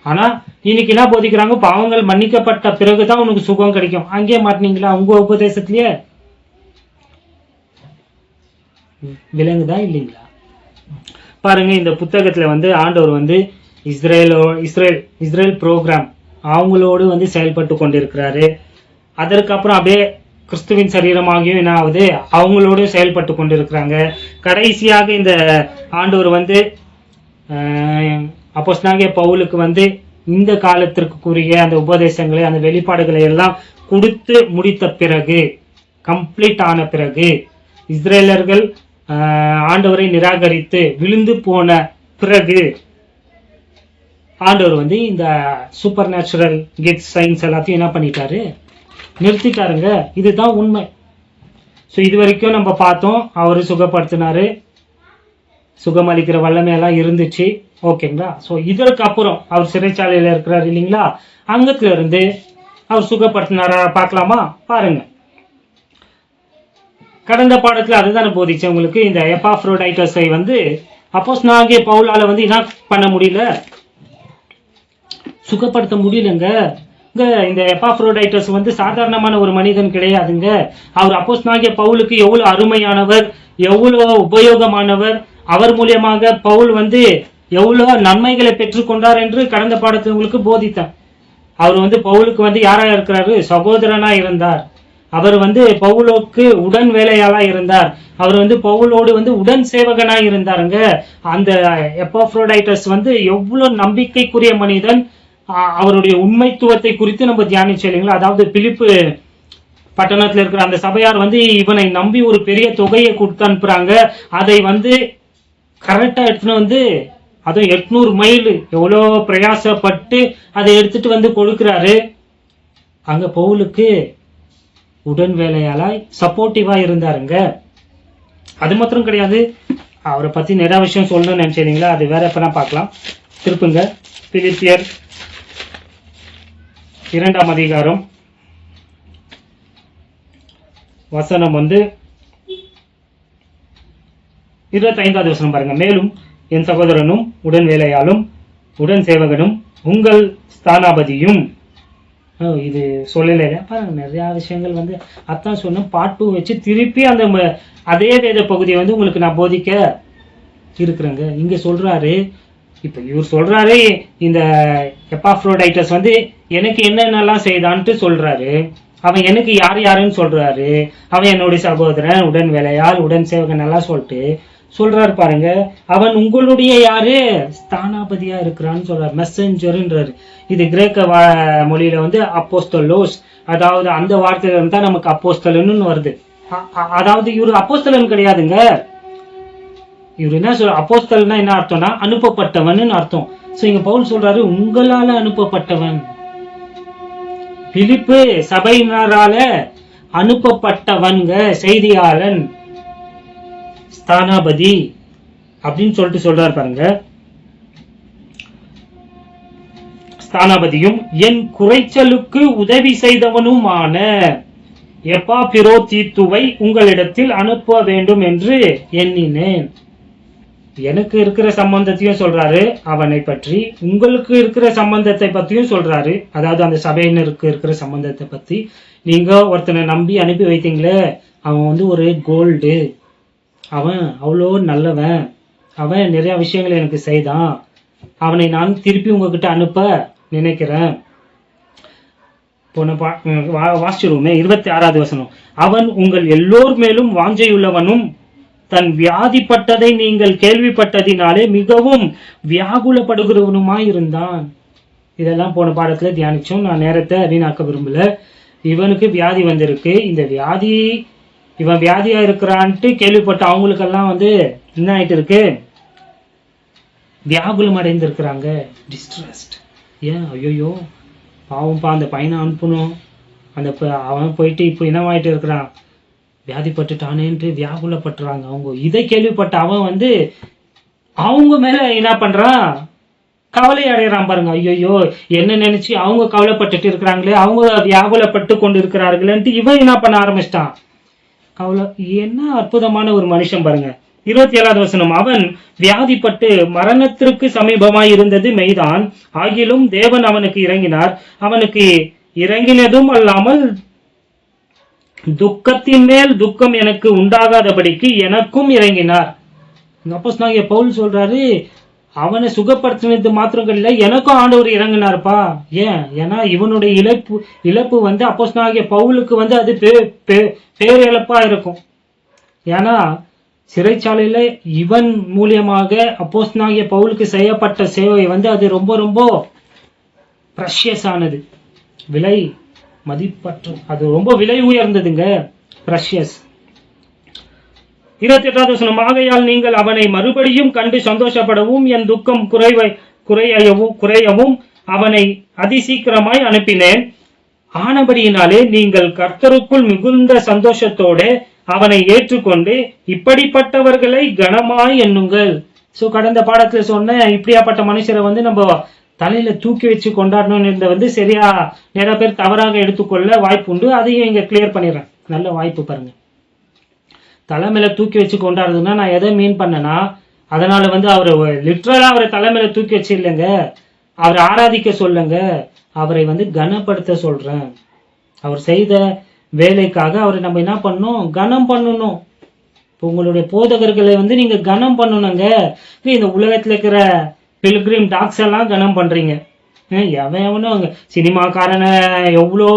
ஆனா இன்னைக்கு என்ன போதிக்கிறாங்க, பாவங்கள் மன்னிக்கப்பட்ட பிறகுதான் உனக்கு சுகம் கிடைக்கும். அங்கேயே மாட்டினீங்களா உங்க உபதேசத்திலேயே. விலங்குதான் இல்லைங்களா. பாருங்க, இந்த புத்தகத்துல வந்து ஆண்டவர் வந்து இஸ்ரேல் புரோகிராம் அவங்களோடு வந்து செயல்பட்டு கொண்டிருக்கிறாரு. அதற்கப்புறம் அப்படியே கிறிஸ்துவின் சரீரமாகியும் என்ன ஆகுது, அவங்களோடு செயல்பட்டு கொண்டிருக்கிறாங்க. கடைசியாக இந்த ஆண்டவர் வந்து அப்போஸ்தலனாகிய பவுலுக்கு வந்து இந்த காலத்திற்குரிய அந்த உபதேசங்களை, அந்த வெளிப்பாடுகளை எல்லாம் கொடுத்து முடித்த பிறகு, கம்ப்ளீட் ஆன பிறகு, இஸ்ரேலர்கள் ஆண்டவரை நிராகரித்து விழுந்து போன பிறகு ஆண்டவர் வந்து இந்த சூப்பர் நேச்சுரல் கிஃப்ட் சயின்ஸ் எல்லாத்தையும் என்ன பண்ணிட்டாரு, நிறுத்திட்டாருங்க. இதுதான் உண்மை. ஸோ இது வரைக்கும் நம்ம பார்த்தோம், அவரு சுகப்படுத்தினாரு, சுகமளிக்கிற வல்லமையெல்லாம் இருந்துச்சு. ஓகேங்களா. ஸோ இதற்கு அப்புறம் அவர் சிறைச்சாலையில் இருக்கிறார் இல்லைங்களா, அங்கத்துல இருந்து அவர் சுகப்படுத்தினாரா பார்க்கலாமா. பாருங்க, கடந்த பாடத்துல அதுதானே போதிச்சு உங்களுக்கு. இந்த எபாப்ரோடைட்டஸை வந்து அப்போஸ்தலனாகிய பவுலால வந்து என்ன பண்ண முடியல, சுகப்படுத்த முடியலங்க. இந்த எபாப்ரோடைட்டஸ் வந்து சாதாரணமான ஒரு மனிதன் கிடையாதுங்க. அவர் அப்போஸ்தலனாகிய பவுலுக்கு எவ்வளவு அருமையானவர், எவ்வளவு உபயோகமானவர், அவர் மூலியமாக பவுல் வந்து எவ்வளவு நன்மைகளை பெற்றுக்கொண்டார் என்று கடந்த பாடத்தில் உங்களுக்கு போதித்தார். அவர் வந்து பவுலுக்கு வந்து யாரா இருக்கிறாரு, சகோதரனா இருந்தார். அவர் வந்து பவுலுக்கு உடன் வேலையாளா இருந்தார். அவர் வந்து பவுலோடு வந்து உடன் சேவகனா இருந்தாருங்க. அந்த எபாப்ரோடைட்டஸ் வந்து எவ்வளவு நம்பிக்கைக்குரிய மனிதன், அவருடைய உண்மைத்துவத்தை குறித்து நம்ம தியானிச்சோம் இல்லைங்களா. அதாவது பிலிப்பு பட்டணத்துல இருக்கிற அந்த சபையார் வந்து இவனை நம்பி ஒரு பெரிய தொகையை கொடுத்து அனுப்புறாங்க. அதை வந்து கரெக்டா எடுத்துன்னு வந்து, அதுவும் 800 மைல் எவ்வளோ பிரயாசப்பட்டு அதை எடுத்துட்டு வந்து கொடுக்கிறாரு. அங்க பவுலுக்கு உடன் வேலையாளாய் சப்போர்ட்டிவா இருந்தாருங்க. அது மாத்திரம் கிடையாது, அவரை பத்தி நிறைய விஷயம் சொல்லணும்னு நினைச்சீங்களா, அது வேற எப்பனா பார்க்கலாம். திருப்புங்க பிலிப்பியர் 2ஆம் அதிகாரம் வசனம் வந்து 25வது வசனம் பாருங்க. மேலும் என் சகோதரனும் உடன் வேலையாலும் உடன் சேவகனும் உங்கள் ஸ்தானாபதியும் இது சொல்லலை பாருங்க, நிறையா விஷயங்கள் வந்து அதான் சொன்னேன். பார்ட் 2 வச்சு திருப்பி அந்த அதே வேத பகுதியை வந்து உங்களுக்கு நான் போதிக்க இருக்கிறேங்க. இங்க சொல்றாரு, இப்ப இவர் சொல்றாரு இந்த எப்பாப்ரோடைட்டஸ் வந்து எனக்கு என்னென்னலாம் செய்தான்ட்டு சொல்றாரு. அவன் எனக்கு யார் யாருன்னு சொல்றாரு. அவன் என்னுடைய சகோதரன், உடன் வேலையாள், உடன் சேவகன் எல்லாம் சொல்லிட்டு சொல்றாரு பாருங்க. அவன் உங்களுடைய யாரு, ஸ்தானாபதியா இருக்கிறான்னு சொல்றாரு, மெசஞ்சர்ன்றாரு. இது கிரேக்க மொழியில வந்து அப்போஸ்தலோஸ், அதாவது அந்த வார்த்தையில இருந்தா நமக்கு அப்போஸ்தலன்னு வருது. அதாவது இவரு அப்போஸ்தலன் கிடையாதுங்க. இவர் என்ன சொல்ற, அப்போஸ்தலன்னா என்ன அர்த்தம்னா அனுப்பப்பட்டவன் அர்த்தம். சோ இங்க பவுல் சொல்றாரு உங்களால அனுப்பப்பட்டவன், பிலிப்பு சபையினரால அனுப்பப்பட்டவன்க, செய்தியாளன், ஸ்தானாபதி அப்படின்னு சொல்லிட்டு சொல்றாரு பாருங்க. ஸ்தானாபதியும் என் குறைச்சலுக்கு உதவி செய்தவனுமான எப்பாபிரோதீத்துவை உங்களிடத்தில் அனுப்ப வேண்டும் என்று எண்ணினேன். எனக்கு இருக்கிற சம்பந்தத்தையும் சொல்றாரு அவனை பற்றி, உங்களுக்கு இருக்கிற சம்பந்தத்தை பத்தியும் சொல்றாரு. அதாவது அந்த சபையினருக்கு இருக்கிற சம்பந்தத்தை பத்தி. நீங்க ஒருத்தனை நம்பி அனுப்பி வைத்தீங்களே, அவன் வந்து ஒரு கோல்டு, அவன் அவ்வளோ நல்லவன், அவன் நிறைய விஷயங்களை எனக்கு செய்தான், அவனை நான் திருப்பி உங்ககிட்ட அனுப்ப நினைக்கிறேன். வாசிச்சிருவோமே 26வது வசனம். அவன் உங்கள் எல்லோர் மேலும் வாஞ்சையுள்ளவனும் தன் வியாதிப்பட்டதை நீங்கள் கேள்விப்பட்டதினாலே மிகவும் வியாகுலப்படுகிறவனுமாய் இருந்தான். இதெல்லாம் போன பாடத்துல தியானிச்சோம். நான் நேரத்தை வீணாக்க விரும்பல. இவனுக்கு வியாதி வந்திருக்கு. இந்த வியாதி, இவன் வியாதியா இருக்கிறான்ட்டு கேள்விப்பட்ட அவங்களுக்கெல்லாம் வந்து என்ன ஆயிட்டு இருக்கு, வியாகுலம் அடைந்திருக்கிறாங்க, டிஸ்ட்ரெஸ்ட். ஏன், ஐயோ பாவம்பா, அந்த பையனை அனுப்பணும், அந்த அவன் போயிட்டு இப்போ என்னவாயிட்டு இருக்கிறான், வியாதிப்பட்டுட்டானேன்ட்டு வியாகுலப்பட்டுறாங்க அவங்க. இதை கேள்விப்பட்ட அவன் வந்து அவங்க மேல என்ன பண்றான், கவலை அடைகிறான் பாருங்க. ஐயோ என்ன நினைச்சு அவங்க கவலைப்பட்டுட்டு இருக்கிறாங்களே, அவங்க வியாகுலப்பட்டு கொண்டு இருக்கிறார்களேன்ட்டு இவன் என்ன பண்ண ஆரம்பிச்சிட்டான், கவலை. என்ன அற்புதமான ஒரு மனுஷன் பாருங்க. 27வது வசனம். அவன் வியாதிப்பட்டு மரணத்திற்கு சமீபமாய் இருந்தது மெய்தான், ஆகிலும் தேவன் அவனுக்கு இறங்கினார். அவனுக்கு இறங்கினதும் அல்லாமல் துக்கத்தின் மேல் துக்கம் எனக்கு உண்டாகாதபடிக்கு எனக்கும் இறங்கினார். அப்போஸ்தலனாகிய பவுல் சொல்றாரு, அவனை சுகப்படுத்தினது மாத்திரம் இல்லை, எனக்கும் ஆண்டவர் இறங்கினார்ப்பா. ஏன், ஏன்னா இவனுடைய இழப்பு வந்து அப்போஸ்தலனாகிய பவுலுக்கு வந்து அது பேரிழப்பா இருக்கும். ஏன்னா சிறைச்சாலையில இவன் மூலியமாக அப்போஸ்தலனாகிய பவுலுக்கு செய்யப்பட்ட சேவை வந்து அது ரொம்ப ரொம்ப பிரஷியஸ் ஆனது, விலை மதிப்பற்ற, அது ரொம்ப விலை உயர்ந்ததுங்க, பிரஷியஸ். 28வது வசனம். ஆகையால் நீங்கள் அவனை மறுபடியும் கண்டு சந்தோஷப்படவும் என் துக்கம் குறையவும் அவனை அதிசீக்கிரமாய் அனுப்பினேன். ஆனபடியினாலே நீங்கள் கர்த்தருக்குள் மிகுந்த சந்தோஷத்தோட அவனை ஏற்றுக்கொண்டு இப்படிப்பட்டவர்களை கனமாய் எண்ணுங்கள். சோ கடந்த பாடத்துல சொன்ன இப்படியாப்பட்ட மனுஷரை வந்து நம்ம தலையில தூக்கி வச்சு கொண்டாடணும்னு வந்து சரியா நிறைய பேர் தவறாக எடுத்துக்கொள்ள வாய்ப்பு உண்டு. அதையும் இங்க கிளியர் பண்ணிடுறேன். நல்ல வாய்ப்பு பாருங்க. தலைமையில தூக்கி வச்சு கொண்டாடுறதுன்னா நான் எதை மீன் பண்ணனா, அதனால வந்து அவரை லிட்ரலா அவரை தலைமையில தூக்கி வச்சு இல்லைங்க, அவரை ஆராதிக்க சொல்லுங்க, அவரை வந்து கனப்படுத்த சொல்றேன். அவர் செய்த வேலைக்காக அவரை நம்ம என்ன பண்ணணும், கனம் பண்ணணும். இப்போ உங்களுடைய போதகர்களை வந்து நீங்க கனம் பண்ணணுங்க. இந்த உலகத்துல இருக்கிற பில்கிரிம் டாக்ஸ் எல்லாம் கனம் பண்றீங்க. எவனும் சினிமாக்காரனை எவ்வளோ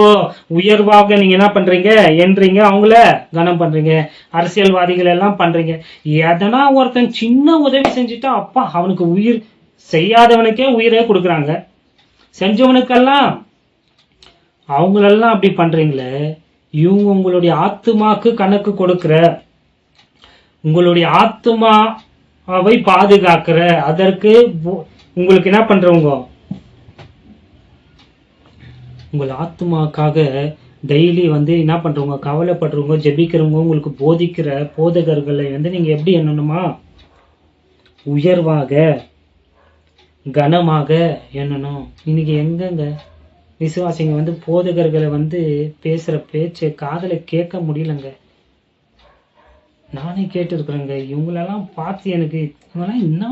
உயர்வாக நீங்க என்ன பண்றீங்க என்றீங்க, அவங்கள கனம் பண்றீங்க. அரசியல்வாதிகள் எல்லாம் பண்றீங்க. எதனா ஒருத்தன் சின்ன உதவி செஞ்சுட்டா அப்பா அவனுக்கு உயிர், செய்யாதவனுக்கே உயிரே கொடுக்குறாங்க, செஞ்சவனுக்கெல்லாம் அவங்களெல்லாம் அப்படி பண்றீங்களே. இவங்க உங்களுடைய ஆத்துமாக்கு கணக்கு கொடுக்கிற, உங்களுடைய ஆத்துமாவை பாதுகாக்கிற, அதற்கு உங்களுக்கு என்ன பண்றவங்க, உங்கள் ஆத்மாக்காக டெய்லி வந்து என்ன பண்றவங்க, கவலைப்படுறவங்க, ஜெபிக்கிறவங்க, உங்களுக்கு போதிக்கிற போதகர்களை வந்து நீங்க எப்படி எண்ணணுமா, உயர்வாக கனமாக எண்ணணும். இன்னைக்கு எங்கங்க விசுவாசிங்க வந்து போதகர்களை வந்து பேசுற பேச்சு காதல கேட்க முடியலங்க. நானே கேட்டு இருக்கிறேங்க. இவங்களெல்லாம் பார்த்து எனக்கு இவங்கெல்லாம் என்ன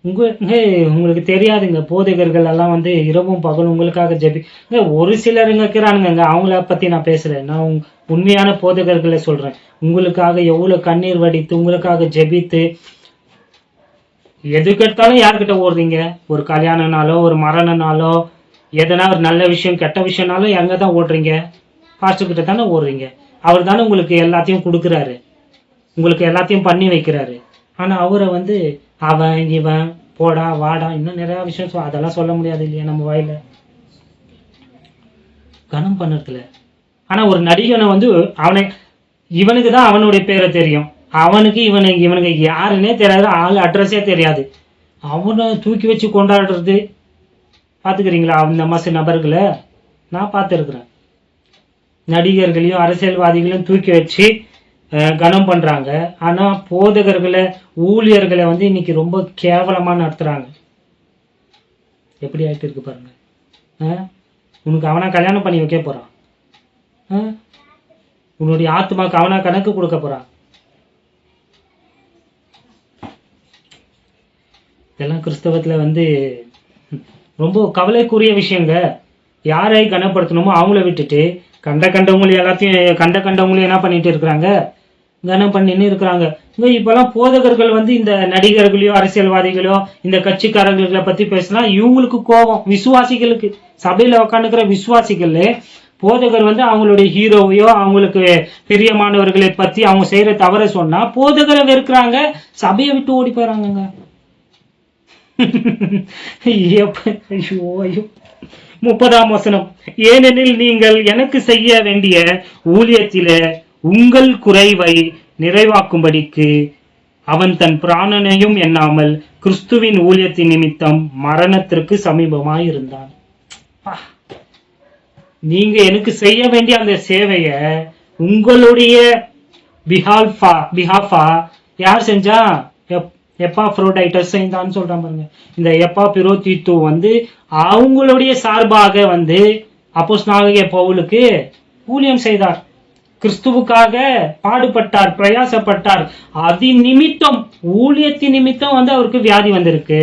உங்களுக்கு தெரியாதுங்க, போதகர்கள் எல்லாம் வந்து இரவும் பகலும் உங்களுக்காக ஒரு சிலருங்க இருக்கிறானுங்க, அவங்கள பத்தி நான் பேசுறேன். நான் உண்மையான போதகர்களை சொல்றேன். உங்களுக்காக எவ்வளவு கண்ணீர் வடித்து உங்களுக்காக ஜெபித்து, எதுக்கு எடுத்தாலும் யாருக்கிட்ட ஓடுறீங்க? ஒரு கல்யாண நாளோ ஒரு மரண நாளோ எதனா ஒரு நல்ல விஷயம் கெட்ட விஷயம்னாலும் எங்க தான் ஓடுறீங்க? பாஸ்டர் கிட்ட தானே ஓடுறீங்க. அவர் தானே உங்களுக்கு எல்லாத்தையும் கொடுக்குறாரு, உங்களுக்கு எல்லாத்தையும் பண்ணி வைக்கிறாரு. ஆனா அவரை வந்து அவன் இவன் போடா வாடா இன்னும் நிறைய விஷயம் அதெல்லாம் சொல்ல முடியாது இல்லையா நம்ம வாயில, கனம் பண்ணதுல. ஆனா ஒரு நடிகனை வந்து இவனுக்கு தான் அவனுடைய பேரை தெரியும், அவனுக்கு இவனுக்கு யாருன்னே தெரியாது, ஆள் அட்ரஸே தெரியாது, அவனை தூக்கி வச்சு கொண்டாடுறது பாத்துக்கிறீங்களா? அந்த மாச நபர்களை நான் பார்த்துருக்குறேன். நடிகர்களையும் அரசியல்வாதிகளையும் தூக்கி வச்சு கனம் பண்றாங்க. ஆனா போதகர்களை ஊழியர்களை வந்து இன்னைக்கு ரொம்ப கேவலமா நடத்துறாங்க. எப்படி ஆயிட்டு இருக்கு பாருங்க. உனக்கு அவனா கல்யாணம் பண்ணி வைக்க போறான், உன்னுடைய ஆத்மாக்கு அவனா கணக்கு கொடுக்க போறான். இதெல்லாம் கிறிஸ்தவத்துல வந்து ரொம்ப கவலைக்குரிய விஷயங்க. யாரை கனப்படுத்தணுமோ அவங்கள விட்டுட்டு கண்டவங்களையும் எல்லாத்தையும் கண்டவங்களையும் என்ன பண்ணிட்டு இருக்கிறாங்க? கனம் பண்ணின்னு இருக்கிறாங்க. இப்பெல்லாம் போதகர்கள் வந்து இந்த நடிகர்களையோ அரசியல்வாதிகளோ இந்த கட்சிக்காரர்களை பத்தி பேசினா இவங்களுக்கு கோபம். விசுவாசிகளுக்கு, சபையில உட்காந்துக்கிற விசுவாசிகள் போதகர் வந்து அவங்களுடைய ஹீரோவையோ அவங்களுக்கு பிரியமானவர்களை பத்தி அவங்க செய்யற தவற சொன்னா போதகரை வெறுக்கிறாங்க, சபையை விட்டு ஓடி போறாங்க. ஐயோ 30ஆம் வசனம், ஏனெனில் நீங்கள் எனக்கு செய்ய வேண்டிய ஊழியத்தில உங்கள் குறைவை நிறைவாக்கும்படிக்கு அவன் தன் பிராணனையும் எண்ணாமல் கிறிஸ்துவின் ஊழியத்தின் நிமித்தம் மரணத்திற்கு சமீபமாயிருந்தான். நீங்க எனக்கு செய்ய வேண்டிய அந்த சேவைய உங்களுடைய பிஹாஃபா யார் செஞ்சா? எப்பாப்ரோடைட்டஸ் செய்தான்னு சொல்றான் பாருங்க. இந்த எப்பாப்பிரோதித்து வந்து அவங்களுடைய சார்பாக வந்து அப்போஸ்தலனாகிய பவுலுக்கு ஊழியம் செய்தார், கிறிஸ்துவுக்காக பாடுபட்டார், பிரயாசப்பட்டார். அது நிமித்தம் ஊழியத்தின் நிமித்தம் வந்து அவருக்கு வியாதி வந்திருக்கு.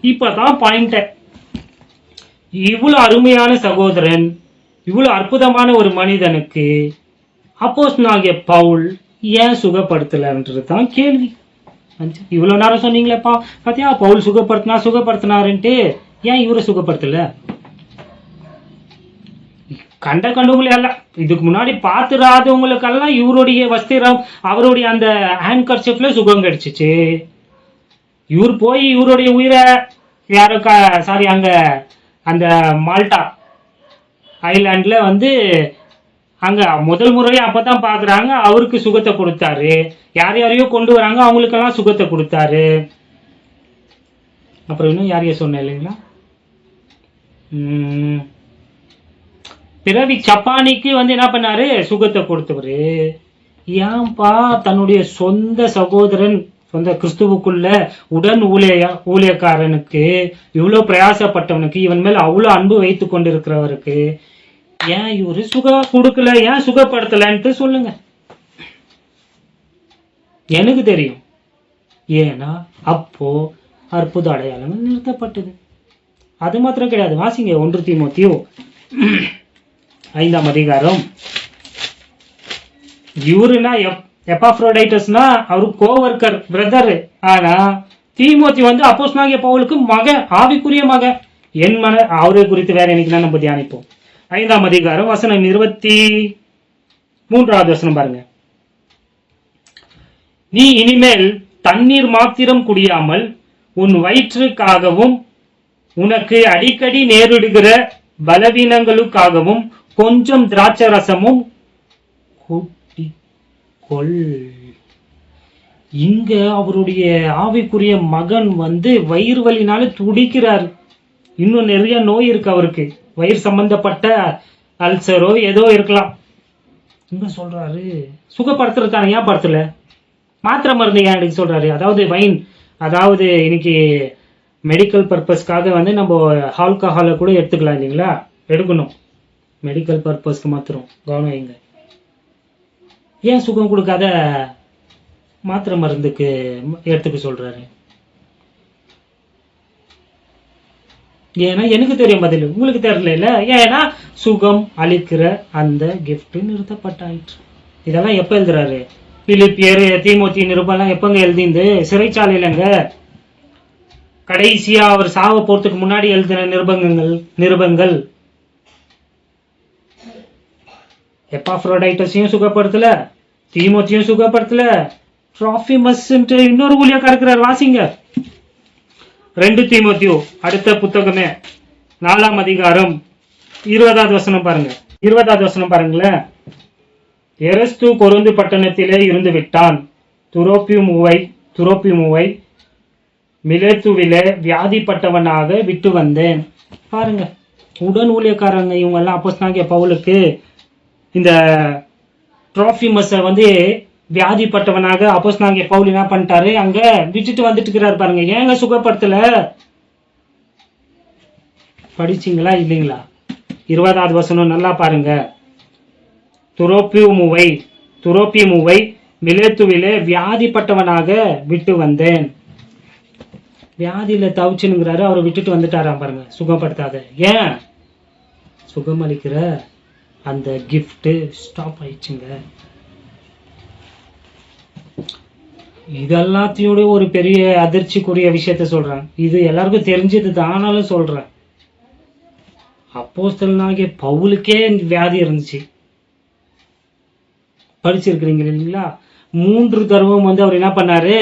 இப்பதான் பாயிண்ட். இவ்வளவு அருமையான சகோதரன், இவ்வளவு அற்புதமான ஒரு மனிதனுக்கு அப்போஸ்தலனாகிய பவுல் ஏன் சுகப்படுத்தலன்றதுதான் கேள்வி. இவ்வளவு நேரம் சொன்னீங்களேப்பா, பாத்தியா பவுல் சுகப்படுத்தினாருன்ட்டு, ஏன் இவரை சுகப்படுத்தல? கண்டவங்களை எல்லாம் இதுக்கு முன்னாடி பார்த்துராதவங்களுக்கெல்லாம் இவருடைய வஸ்திரம் அவருடைய அந்த ஹேண்ட் கர்ச்சிப்ல சுகம் கிடைச்சிச்சு. இவர் போய் இவருடைய உயிரை யாருக்கா அங்க அந்த மால்டா ஐலாண்ட்ல வந்து அங்க முதல் முறையா அப்பதான் பாக்குறாங்க, அவருக்கு சுகத்தை கொடுத்தாரு. யாரையோ கொண்டு வராங்க, அவங்களுக்கெல்லாம் சுகத்தை கொடுத்தாரு. அப்புறம் இன்னும் யாரைய சொன்னேன் இல்லைங்களா, பிறவி சப்பானிக்கு வந்து என்ன பண்ணாரு? சுகத்தை கொடுத்தவரு. ஏன்பா தன்னுடைய சொந்த சகோதரன், சொந்த கிறிஸ்துவுக்குள்ள உடன் ஊழியக்காரனுக்கு, இவ்வளவு பிரயாசப்பட்டவனுக்கு, இவன் மேல் அவ்வளவு அன்பு வைத்து கொண்டிருக்கிறவருக்கு ஏன் இவரு சுகம் கொடுக்கல, ஏன் சுகப்படுத்தலன்ட்டு சொல்லுங்க. எனக்கு தெரியும். ஏன்னா அப்போ அற்புத அடையாளங்கள் நிறுத்தப்பட்டது. அது மாத்திரம் கிடையாது, வாசிங்க 1 தீமோத்தேயு 5ஆம் அதிகாரம். இவருனா எப்பாப்ரோடைட்டஸ்னா அவரு கோவர்க்கர், பிரதர். ஆனா தீமோத்தி வந்து அப்போஸ்தலனாகிய பவுலுக்கு மகன், ஆவிக்குரிய மகன். என் அவரை குறித்து வேற எனக்கு நம்ம தியானிப்போம். 5ஆம் அதிகாரம் வசனம் 23வது வசனம் பாருங்க. நீ இனிமேல் தண்ணீர் மாத்திரம் குடியாமல் உன் வயிற்றுக்காகவும் உனக்கு அடிக்கடி நேரிடுகிற பலவீனங்களுக்காகவும் கொஞ்சம் திராட்சை ரசமும் கூட்டிக்கொள். இங்க அவருடைய ஆவிக்குரிய மகன் வந்து வயிறு வலினால துடிக்கிறார். இன்னும் நிறைய நோய் இருக்கு அவருக்கு, வயிறு சம்பந்தப்பட்ட அல்சரோ ஏதோ இருக்கலாம். இங்க சொல்றாரு சுகப்படுத்துறதுக்கான, ஏன் படுத்தல? மாத்திரை மருந்து ஏன் எடுக்க சொல்றாரு? அதாவது வைன், அதாவது இன்னைக்கு மெடிக்கல் பர்பஸ்க்காக வந்து நம்ம ஆல்கஹாலை கூட எடுத்துக்கலாம் இல்லைங்களா? எடுக்கணும், மெடிக்கல் பர்பஸ்க்கு மாத்திரம் கவனம் வைங்க. ஏன் சுகம் கொடுக்காத மாத்திரை மருந்துக்கு எடுத்துக்க சொல்றாரு? ஏன்னா எனக்கு தெரியும் பதில், உங்களுக்கு தெரியல. ஏன்னா சுகம் அளிக்கிற அந்த கிஃப்ட் நிறுத்தப்பட்டாயிற்று. இதெல்லாம் எப்ப எழுதுறாரு? பிலிப்பியர், தீமோத்தி நிருபம்லாம் எப்பங்க எழுதிந்து? சிறைச்சாலையிலங்க. கடைசியா அவர் சாவ போறதுக்கு முன்னாடி எழுதின நிருபங்கள். எப்பாப்ரோடைட்டஸையும் சுகப்படுத்தல, தீமோத்தியும் சுகப்படுத்தல, ட்ரோஃபிமஸ் இன்னொரு ஊழியக்காரர் இருக்கிறார், வாசிங்க. 2 தீமோத்தியோ அடுத்த புத்தகமே 4ஆம் அதிகாரம் 20வது வசனம் பாருங்க. 20வது வசனம் பாருங்களேன். எரஸ்து கொருந்து பட்டணத்திலே இருந்து விட்டான். துரோப்பிமுவை மிலேத்துவிலே வியாதிப்பட்டவனாக விட்டு வந்தேன். பாருங்க, உடன் ஊழியக்காரங்க இவங்க எல்லாம் அப்போஸ்தலனாகிய பவுலுக்கு இந்த ட்ரோஃபிமஸை வந்து வியாதிப்பட்டவனாக அப்போஸ்தலனாகிய பவுல் என்ன பண்ணிட்டாரு, அங்க விட்டுட்டு வந்துட்டு இருக்கிறாரு. பாருங்க, ஏங்க சுகப்படுத்தல? படிச்சீங்களா இல்லைங்களா? 20வது வசனம் நல்லா பாருங்க. துரோப்பிமுவை மிலேத்துவிலே வியாதிப்பட்டவனாக விட்டு வந்தேன். வியாதியில தவிச்சுங்கிறாரு, அவரை விட்டுட்டு வந்துட்டாராம். பாருங்க, சுகப்படுத்தாத. ஏன்? சுகம் அளிக்கிற அந்த கிஃப்ட் ஸ்டாப் ஆயிடுச்சுங்க. இதெல்லாத்தையோட ஒரு பெரிய அதிர்ச்சிக்குரிய விஷயத்த சொல்றேன். இது எல்லாருக்கும் தெரிஞ்சது தானாலும் சொல்றேன். அப்போஸ்தலனாகிய பவுலுக்கே வியாதி இருந்துச்சு. படிச்சிருக்கிறீங்க இல்லைங்களா? 3 தடவை வந்து அவர் என்ன பண்ணாரு,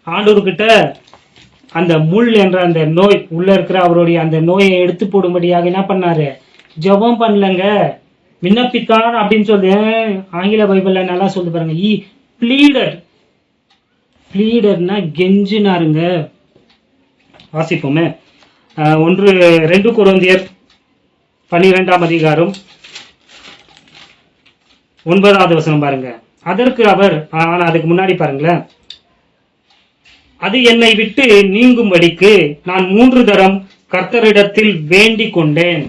ஆண்டவர்கிட்ட அந்த முள் என்ற அந்த நோய் உள்ள இருக்கிற அவருடைய அந்த நோயை எடுத்து போடும்படியாக என்ன பண்ணாரு, ஜெபம் பண்ணலங்க, விண்ணப்பித்தான் அப்படின்னு சொல்லி ஆங்கில பைபிள்ல நல்லா சொல்லி பாருங்க. ப்ளீடர்னா கெஞ்சினாருங்க. வாசிப்போமே. 2 கொரிந்தியர் 12ஆம் அதிகாரம் 9வது வசனம் பாருங்க. அதற்கு அவர், ஆனா அதுக்கு முன்னாடி பாருங்களேன், அது என்னை விட்டு நீங்கும்படிக்கு நான் 3 தரம் கர்த்தரிடத்தில் வேண்டிக் கொண்டேன்.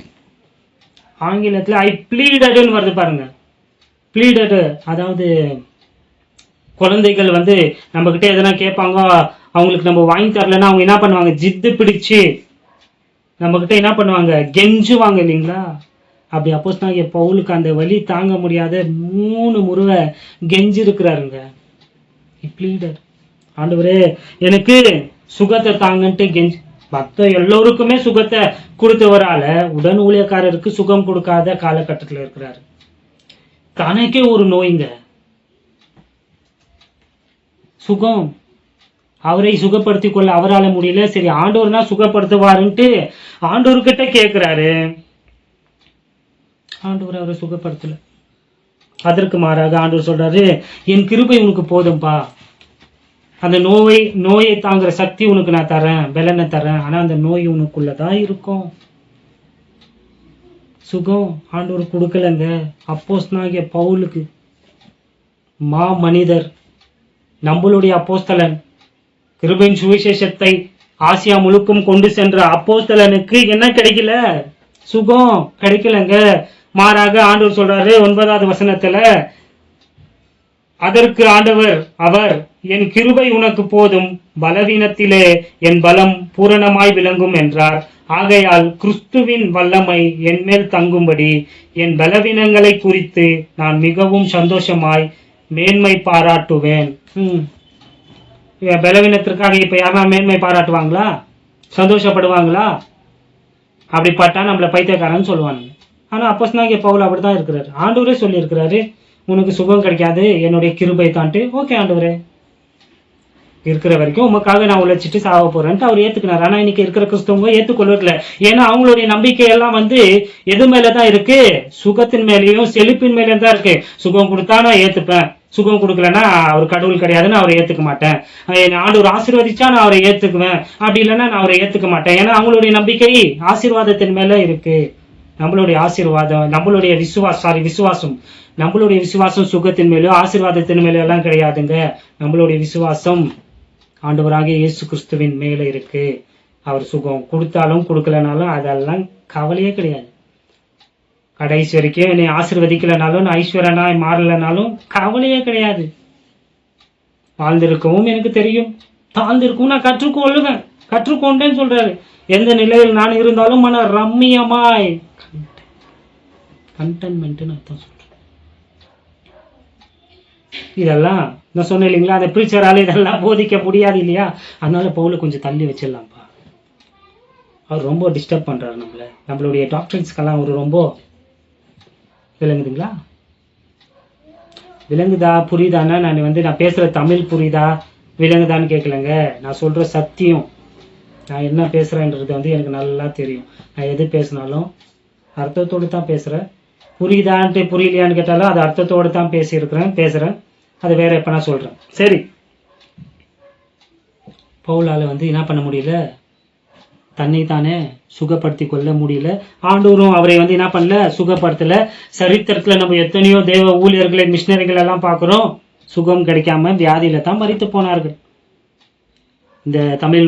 ஆங்கிலத்தில் ஐ ப்ளீடட்னு வருது பாருங்க. ப்ளீடட் அதாவது குழந்தைகள் வந்து நம்ம கிட்ட எதனா கேட்பாங்க, அவங்களுக்கு நம்ம வாங்கி தரலன்னா அவங்க என்ன பண்ணுவாங்க, ஜித்து பிடிச்சு நம்ம கிட்ட என்ன பண்ணுவாங்க, கெஞ்சுவாங்க இல்லைங்களா? அப்படி அப்போஸ்தலனாகிய பவுலுக்கு அந்த வலி தாங்க முடியாத 3 முறை கெஞ்சு இருக்கிறாருங்க. ப்ளீடட், ஆண்டவரே எனக்கு சுகத்தை தாங்கன்ட்டு கெஞ்சு. மற்ற எல்லோருக்குமே சுகத்தை கொடுத்தவரால உடன் ஊழியக்காரருக்கு சுகம் கொடுக்காத காலகட்டத்தில் இருக்கிறாரு. தனக்கே ஒரு நோய்ங்க, சுகம். அவரை சுகப்படுத்தி கொள்ள அவரால் முடியல. சரி, ஆண்டவர்னா சுகப்படுத்துவாருன்ட்டு ஆண்டவர்கிட்ட கேட்கிறாரு. ஆண்டவர் அவரை சுகப்படுத்தல. அதற்கு மாறாக ஆண்டவர் சொல்றாரு, என் கிருபை உனக்கு போதும்பா, அந்த நோயை தாங்குற சக்தி உனக்கு நான் தரேன், பலனை தரேன். ஆனா அந்த நோய் உனக்குள்ளதான் இருக்கும். சுகம் ஆண்டவர் கொடுக்கலங்க. அப்போஸ்தலனாகிய பவுலுக்கு, மா மனிதர், நம்மளுடைய அப்போஸ்தலன், கிருபையின் சுவிசேஷத்தை ஆசியா முழுக்கும் கொண்டு சென்ற அப்போஸ்தலனுக்கு என்ன கிடைக்கல? சுகம் கிடைக்கலங்க. மாறாக ஆண்டவர் சொல்றாரு 9வது வசனத்துல, அதற்கு ஆண்டவர் அவர், என் கிருபை உனக்கு போதும், பலவீனத்திலே என் பலம் பூரணமாய் விளங்கும் என்றார். ஆகையால் கிறிஸ்துவின் வல்லமை என் மேல் தங்கும்படி என் பலவீனங்களை குறித்து நான் மிகவும் சந்தோஷமாய் மேன்மை பாராட்டுவேன். பலவீனத்திற்காக இப்ப யாரா மேன்மை பாராட்டுவாங்களா? சந்தோஷப்படுவாங்களா? அப்படிப்பட்டா நம்மள பைத்தியக்காரன்னு சொல்லுவாங்க. ஆனா அப்போஸ்தலனாகிய பவுல் அப்படிதான் இருக்கிறாரு. ஆண்டவரே சொல்லி இருக்கிறாரு, உனக்கு சுகம் கிடைக்காது, என்னுடைய கிருபை தான்ட்டு. ஓகே ஆண்டவரே, இருக்கிற வரைக்கும் உமக்காக நான் உழைச்சிட்டு சாவ போறேன்ட்டு அவர் ஏத்துக்கினார். ஆனா இன்னைக்கு இருக்கிற கிறிஸ்தவங்க ஏத்துக்கொள்ளல. ஏன்னா அவங்களுடைய நம்பிக்கை எல்லாம் வந்து எது மேலதான் இருக்கு? சுகத்தின் மேலேயும் செழிப்பின் மேலேயும் தான் இருக்கு. சுகம் கொடுத்தா நான் ஏத்துப்பேன், சுகம் கொடுக்கலன்னா அவர் கடவுள் கிடையாதுன்னு அவரை ஏத்துக்க மாட்டேன், ஆண்டவர் ஆசீர்வதிச்சா நான் அவரை ஏத்துக்குவேன், அப்படி இல்லைன்னா நான் அவரை ஏத்துக்க மாட்டேன். ஏன்னா அவங்களுடைய நம்பிக்கை ஆசீர்வாதத்தின் மேல இருக்கு. நம்மளுடைய ஆசீர்வாதம், நம்மளுடைய விசுவாசம், நம்மளுடைய விசுவாசம் சுகத்தின் மேலோ ஆசீர்வாதத்தின் மேலோ எல்லாம் கிடையாதுங்க. நம்மளுடைய விசுவாசம் ஆண்டவராகிய இயேசு கிறிஸ்துவின் மேல இருக்கு. அவர் சுகம் கொடுத்தாலும் கொடுக்கலனாலும் அதெல்லாம் கவலையே கிடையாது. கடைசி வரைக்கும் என்னை ஆசீர்வதிக்கலனாலும், ஐஸ்வரனாய் மாறலனாலும் கவலையே கிடையாது. வாழ்ந்திருக்கவும் எனக்கு தெரியும், தாழ்ந்திருக்கவும் நான் கற்றுக்கொள்ளுவேன். கற்றுக்கொண்டேன்னு சொல்றாரு. எந்த நிலையில் நான் இருந்தாலும் மன ரம்மியமாய், கண்டென்ட்மெண்ட்னு அர்த்தம் சொல்றேன். இதெல்லாம் நான் சொன்னேன் இல்லைங்களா, அந்த பிரீச்சரால இதெல்லாம் போதிக்க முடியாது இல்லையா, அதனால பவுலை கொஞ்சம் தள்ளி வச்சிடலாம்ப்பா. அவர் ரொம்ப டிஸ்டர்ப் பண்றாரு நம்மளுடைய டாக்டர்ஸ்க்கெல்லாம் அவர் ரொம்ப. விளங்குதுங்களா? விளங்குதா, புரியுதான்னா நான் பேசுற தமிழ் புரியுதா விளங்குதான்னு கேட்கலங்க. நான் சொல்ற சத்தியம், நான் என்ன பேசுறேன்றது எனக்கு நல்லா தெரியும். நான் எது பேசினாலும் அர்த்தத்தோடு தான் பேசுறேன். புரியுதான்ட்டு புரியலையான்னு கேட்டாலும் அது அர்த்தத்தோடு தான் பேசுறேன். அது வேற எப்ப நான் சொல்றேன். சரி, பவுலால என்ன பண்ண முடியல, தன்னை தானே சுகப்படுத்தி கொள்ள முடியல. ஆண்டவரும் அவரை என்ன பண்ணல, சுகப்படுத்தல. சரித்திரத்துல நம்ம எத்தனையோ தேவ ஊழியர்களை, மிஷினரிகள் எல்லாம் பார்க்கிறோம், சுகம் கிடைக்காம வியாதியில தான் மரித்து போனார்கள். இந்த தமிழ்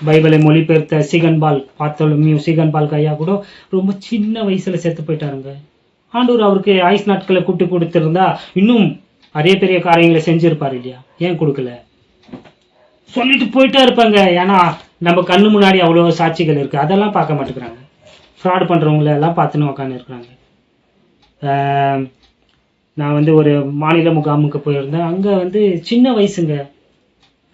பைபிளை மொழிபெயர்த்த சீகன்பால் பார்த்தோம், சீகன்பால் கையா கூட ரொம்ப சின்ன வயசுல செத்து போயிட்டாருங்க. ஆண்டவர் அவருக்கு ஆயுஸ் நாட்களை கூட்டு கொடுத்திருந்தா இன்னும் அதே பெரிய காரியங்களை செஞ்சிருப்பாரு இல்லையா? ஏன் கொடுக்கல? சொல்லிட்டு போயிட்டே இருப்பாங்க. ஏன்னா நம்ம கண்ணு முன்னாடி அவ்வளோ சாட்சிகள் இருக்கு, அதெல்லாம் பார்க்க மாட்டேங்கிறாங்க. ஃப்ராட் பண்றவங்கள எல்லாம் பார்த்துன்னு உட்காந்து இருக்கிறாங்க. நான் ஒரு மாநில முகாமுக்கு போயிருந்தேன். அங்க சின்ன வயசுங்க,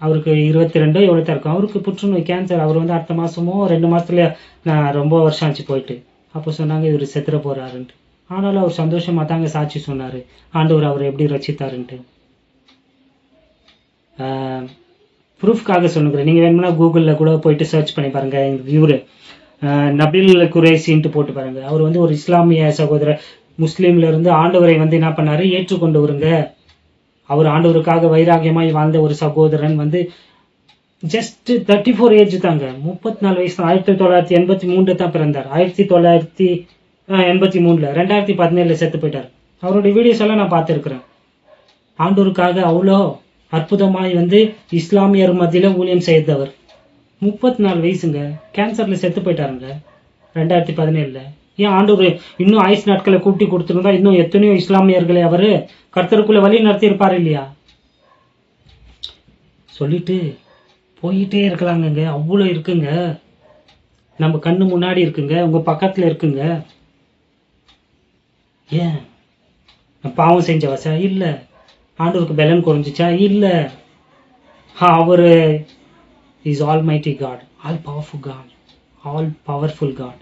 அவருக்கு 22 எவ்வளோ தான் இருக்கும். அவருக்கு புற்றுநோய், கேன்சர். அவர் அடுத்த மாசமோ 2 மாசத்துல, நான் ரொம்ப வருஷம் ஆச்சு போயிட்டு. அப்போ சொன்னாங்க இவர் செத்துற போறாருன்ட்டு. ஆனாலும் அவர் சந்தோஷமா தாங்க சாட்சி சொன்னாரு, ஆண்டவர் அவர் எப்படி ரசித்தாருன்ட்டு. ப்ரூஃப்காக சொன்னுக்கிறேன். நீங்கள் வேணும்னா கூகுளில் கூட போயிட்டு சர்ச் பண்ணி பாருங்க. இவரு நபில் குரேஷின்ட்டு போட்டு பாருங்க. அவர் ஒரு இஸ்லாமிய சகோதரர், முஸ்லீம்ல இருந்து ஆண்டவரை என்ன பண்ணாரு, ஏற்றுக்கொண்டு வருங்க. அவர் ஆண்டவருக்காக வைராகியமாய் வாழ்ந்த ஒரு சகோதரன் ஜஸ்ட் 34 ஏஜ் தாங்க, 34 வயசு. 1983 தான் பிறந்தார். 1983 2017 செத்து போயிட்டார். அவருடைய வீடியோஸ் எல்லாம் நான் பார்த்துருக்கிறேன். ஆண்டவருக்காக அவ்வளோ அற்புதமாய் இஸ்லாமியர் மத்தியில ஊழியம் செய்தவர். 34 வயசுங்க, கேன்சர்ல செத்து போயிட்டாருங்க 2017. ஏன் ஆண்டவர் இன்னும் ஆயுஸ் நாட்களை கூட்டி கொடுத்துருந்தா இன்னும் எத்தனையோ இஸ்லாமியர்களை அவரு கர்த்தருக்குள்ள வழி நடத்தி இருப்பாரு இல்லையா? சொல்லிட்டு போயிட்டே இருக்கலாங்க. அவ்வளோ இருக்குங்க, நம்ம கண்ணு முன்னாடி இருக்குங்க, உங்க பக்கத்துல இருக்குங்க. ஏன் பாவம் செஞ்ச வசா இல்ல, ஆண்டவருக்கு பலன் குறைஞ்சிச்சா இல்ல. அவரு is almighty God, all powerful God, all powerful God.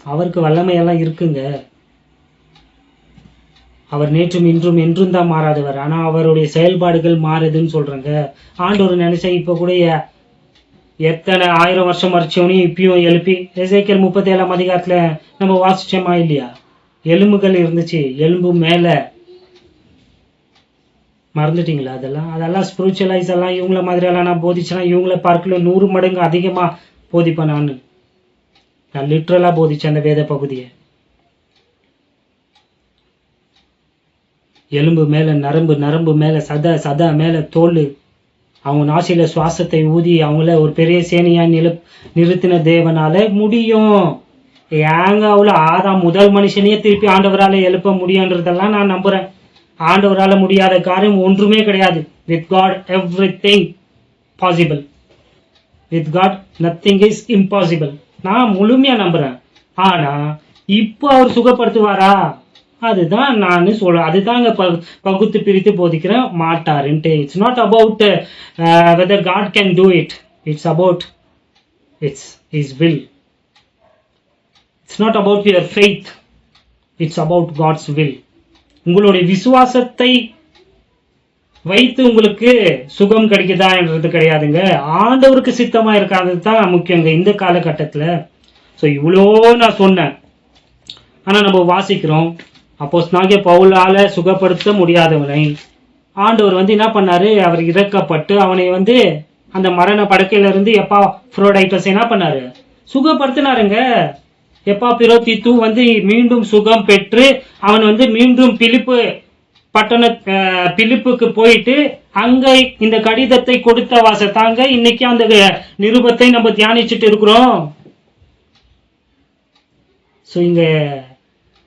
அவருக்கு வல்லமையெல்லாம் இருக்குங்க. அவர் நேற்றும் இன்றும் என்றும் தான் மாறாதவர். ஆனா அவருடைய செயல்பாடுகள் மாறுதுன்னு சொல்றாங்க. ஆண்டவர் நினைச்சா இப்ப கூட எத்தனை 1000 வருஷம் மறைச்சவனையும் இப்பயும் எழுப்பி, எசேக்கியேல் 37ஆம் அதிகாரத்துல நம்ம வாசிச்சோமா இல்லையா? எலும்புகள் இருந்துச்சு, எலும்பு மேல. மறந்துட்டீங்களா? அதெல்லாம் ஸ்பிரிச்சுவலைஸ் எல்லாம் இவங்கள மாதிரி எல்லாம் நான் போதிச்சேன்னா இவங்கள பார்க்கல 100 மடங்கு அதிகமா போதிப்பேன். நான் லிட்ரலா போதிச்சேன் அந்த வேத பகுதியை. எலும்பு மேல நரம்பு, நரம்பு மேல சதை, சதை மேல தோல். அவங்க நாசியில சுவாசத்தை ஊதி அவங்கள ஒரு பெரிய சேனையா நிறுத்தின தேவனால முடியும். ஏங்க அவ்வளோ ஆதாம் முதல் மனுஷனையே திருப்பி ஆண்டவரால எழுப்ப முடியுன்றதெல்லாம் நான் நம்புறேன். ஆண்டவரால முடியாத காரியம் ஒன்றுமே கிடையாது. With God everything possible. With God nothing is impossible. நான் முழுமையா நம்புறேன். ஆனா இப்போ அவர் சுகப்படுத்துவாரா? அதுதான் நான் சொல்றேன். அதுதாங்க பகுத்து பிரித்து போதிக்கிறேன் மாட்டாருன்ட்டு. It's not about whether God can do it. It's about His will. It's not about your faith. It's about God's will. உங்களுடைய விசுவாசத்தை வைத்து உங்களுக்கு சுகம் கிடைக்குதா என்றது கிடையாதுங்க. ஆண்டவருக்கு சித்தமா இருக்காது தான் முக்கியங்க இந்த காலகட்டத்துல. ஸோ இவ்வளோ நான் சொன்னேன். ஆனா நம்ம வாசிக்கிறோம், அப்போஸ்தலனாகிய பவுலால சுகப்படுத்த முடியாதவனை ஆண்டவர் என்ன பண்ணாரு, அவர் இறக்கப்பட்டு அவனை அந்த மரண படுக்கையில இருந்து எப்பா ஃப்ரோடைட்டஸ் என்ன பண்ணாரு, சுகப்படுத்தினாருங்க. எப்பா பிரோதித்து மீண்டும் சுகம் பெற்று அவன் மீண்டும் பிலிப்புக்கு போயிட்டு அங்க இந்த கடிதத்தை கொடுத்த வாசத்தாங்க இன்னைக்கு அந்த நிருபத்தை நம்ம தியானிச்சுட்டு இருக்கிறோம். ஸோ இங்க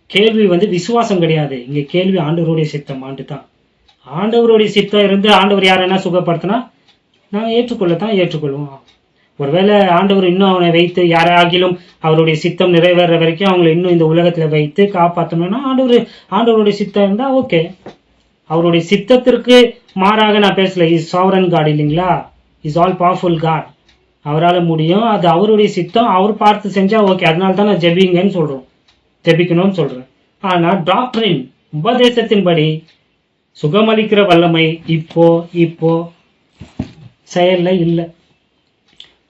கேள்வி விசுவாசம் கிடையாது. இங்க கேள்வி ஆண்டவருடைய சித்தம் தான். ஆண்டவருடைய சித்தம் இருந்து ஆண்டவர் யாருன்னா சுகப்படுத்தினா நாங்கள் ஏற்றுக்கொள்ளத்தான் ஏற்றுக்கொள்வோம். ஒருவேளை ஆண்டவர் இன்னும் அவனை வைத்து யாராகிலும் அவருடைய சித்தம் நிறைவேற வரைக்கும் அவங்களை இன்னும் இந்த உலகத்துல வைத்து காப்பாற்றணும்னா ஆண்டவருடைய சித்தம் இருந்தா ஓகே. அவருடைய சித்தத்திற்கு மாறாக நான் பேசல. இஸ் சாவரன் காட் இல்லைங்களா, இஸ் ஆல் பவர்ஃபுல் காட். அவரால் முடியும், அது அவருடைய சித்தம், அவர் பார்த்து செஞ்சா ஓகே. அதனால தான் நான் ஜெபிங்கன்னு சொல்றோம், ஜெபிக்கணும்னு சொல்றேன். ஆனா டாக்டரின் உபதேசத்தின்படி சுகமளிக்கிற வல்லமை இப்போ செயல்ல இல்லை.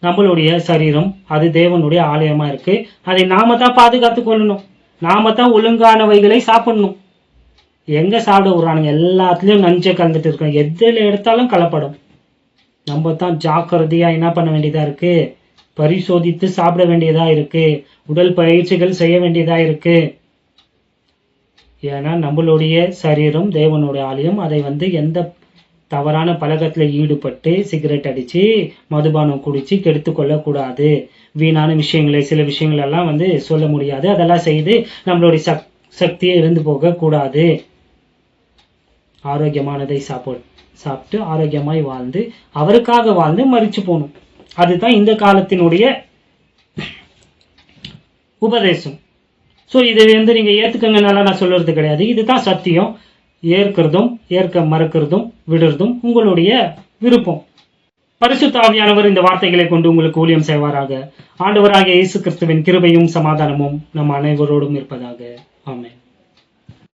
நம்மளுடைய சரீரம் அது தேவனுடைய ஆலயமா இருக்கு. அதை நாம தான் பாதுகாத்து கொள்ளணும். நாம தான் ஒழுங்கானவைகளை சாப்பிடணும். எங்க சாப்பிட விடுறானுங்க, எல்லாத்துலயும் நஞ்சை கலந்துட்டு இருக்கோம். எதுல எடுத்தாலும் கலப்படம். நம்ம தான் ஜாக்கிரதையா என்ன பண்ண வேண்டியதா இருக்கு, பரிசோதித்து சாப்பிட வேண்டியதா இருக்கு, உடல் பயிற்சிகள் செய்ய வேண்டியதா இருக்கு. ஏன்னா நம்மளுடைய சரீரம் தேவனுடைய ஆலயம். அதை எந்த தவறான பழக்கத்துல ஈடுபட்டு சிகரெட் அடிச்சு மதுபானம் குடிச்சு கெடுத்து கொள்ளக்கூடாது. வீணான விஷயங்களை சில விஷயங்கள் எல்லாம் சொல்ல முடியாது. அதெல்லாம் செய்து நம்மளுடைய சக்தியை இருந்து போக கூடாது. ஆரோக்கியமானதை சாப்பிட்டு ஆரோக்கியமாய் வாழ்ந்து அவருக்காக வாழ்ந்து மரிச்சு போகணும். அதுதான் இந்த காலத்தினுடைய உபதேசம். ஸோ இதை நீங்க ஏத்துக்கங்கனால நான் சொல்றது கிடையாது. இதுதான் சத்தியம். ஏற்க மறக்கிறதும் விடுறதும் உங்களுடைய விருப்பம். பரிசுத்த ஆவியானவர் இந்த வார்த்தைகளை கொண்டு உங்களுக்கு ஊழியம் செய்வாராக. ஆண்டவராகிய இயேசு கிறிஸ்துவின் கிருபையும் சமாதானமும் நம் அனைவரோடும் இருப்பதாக. ஆமென்.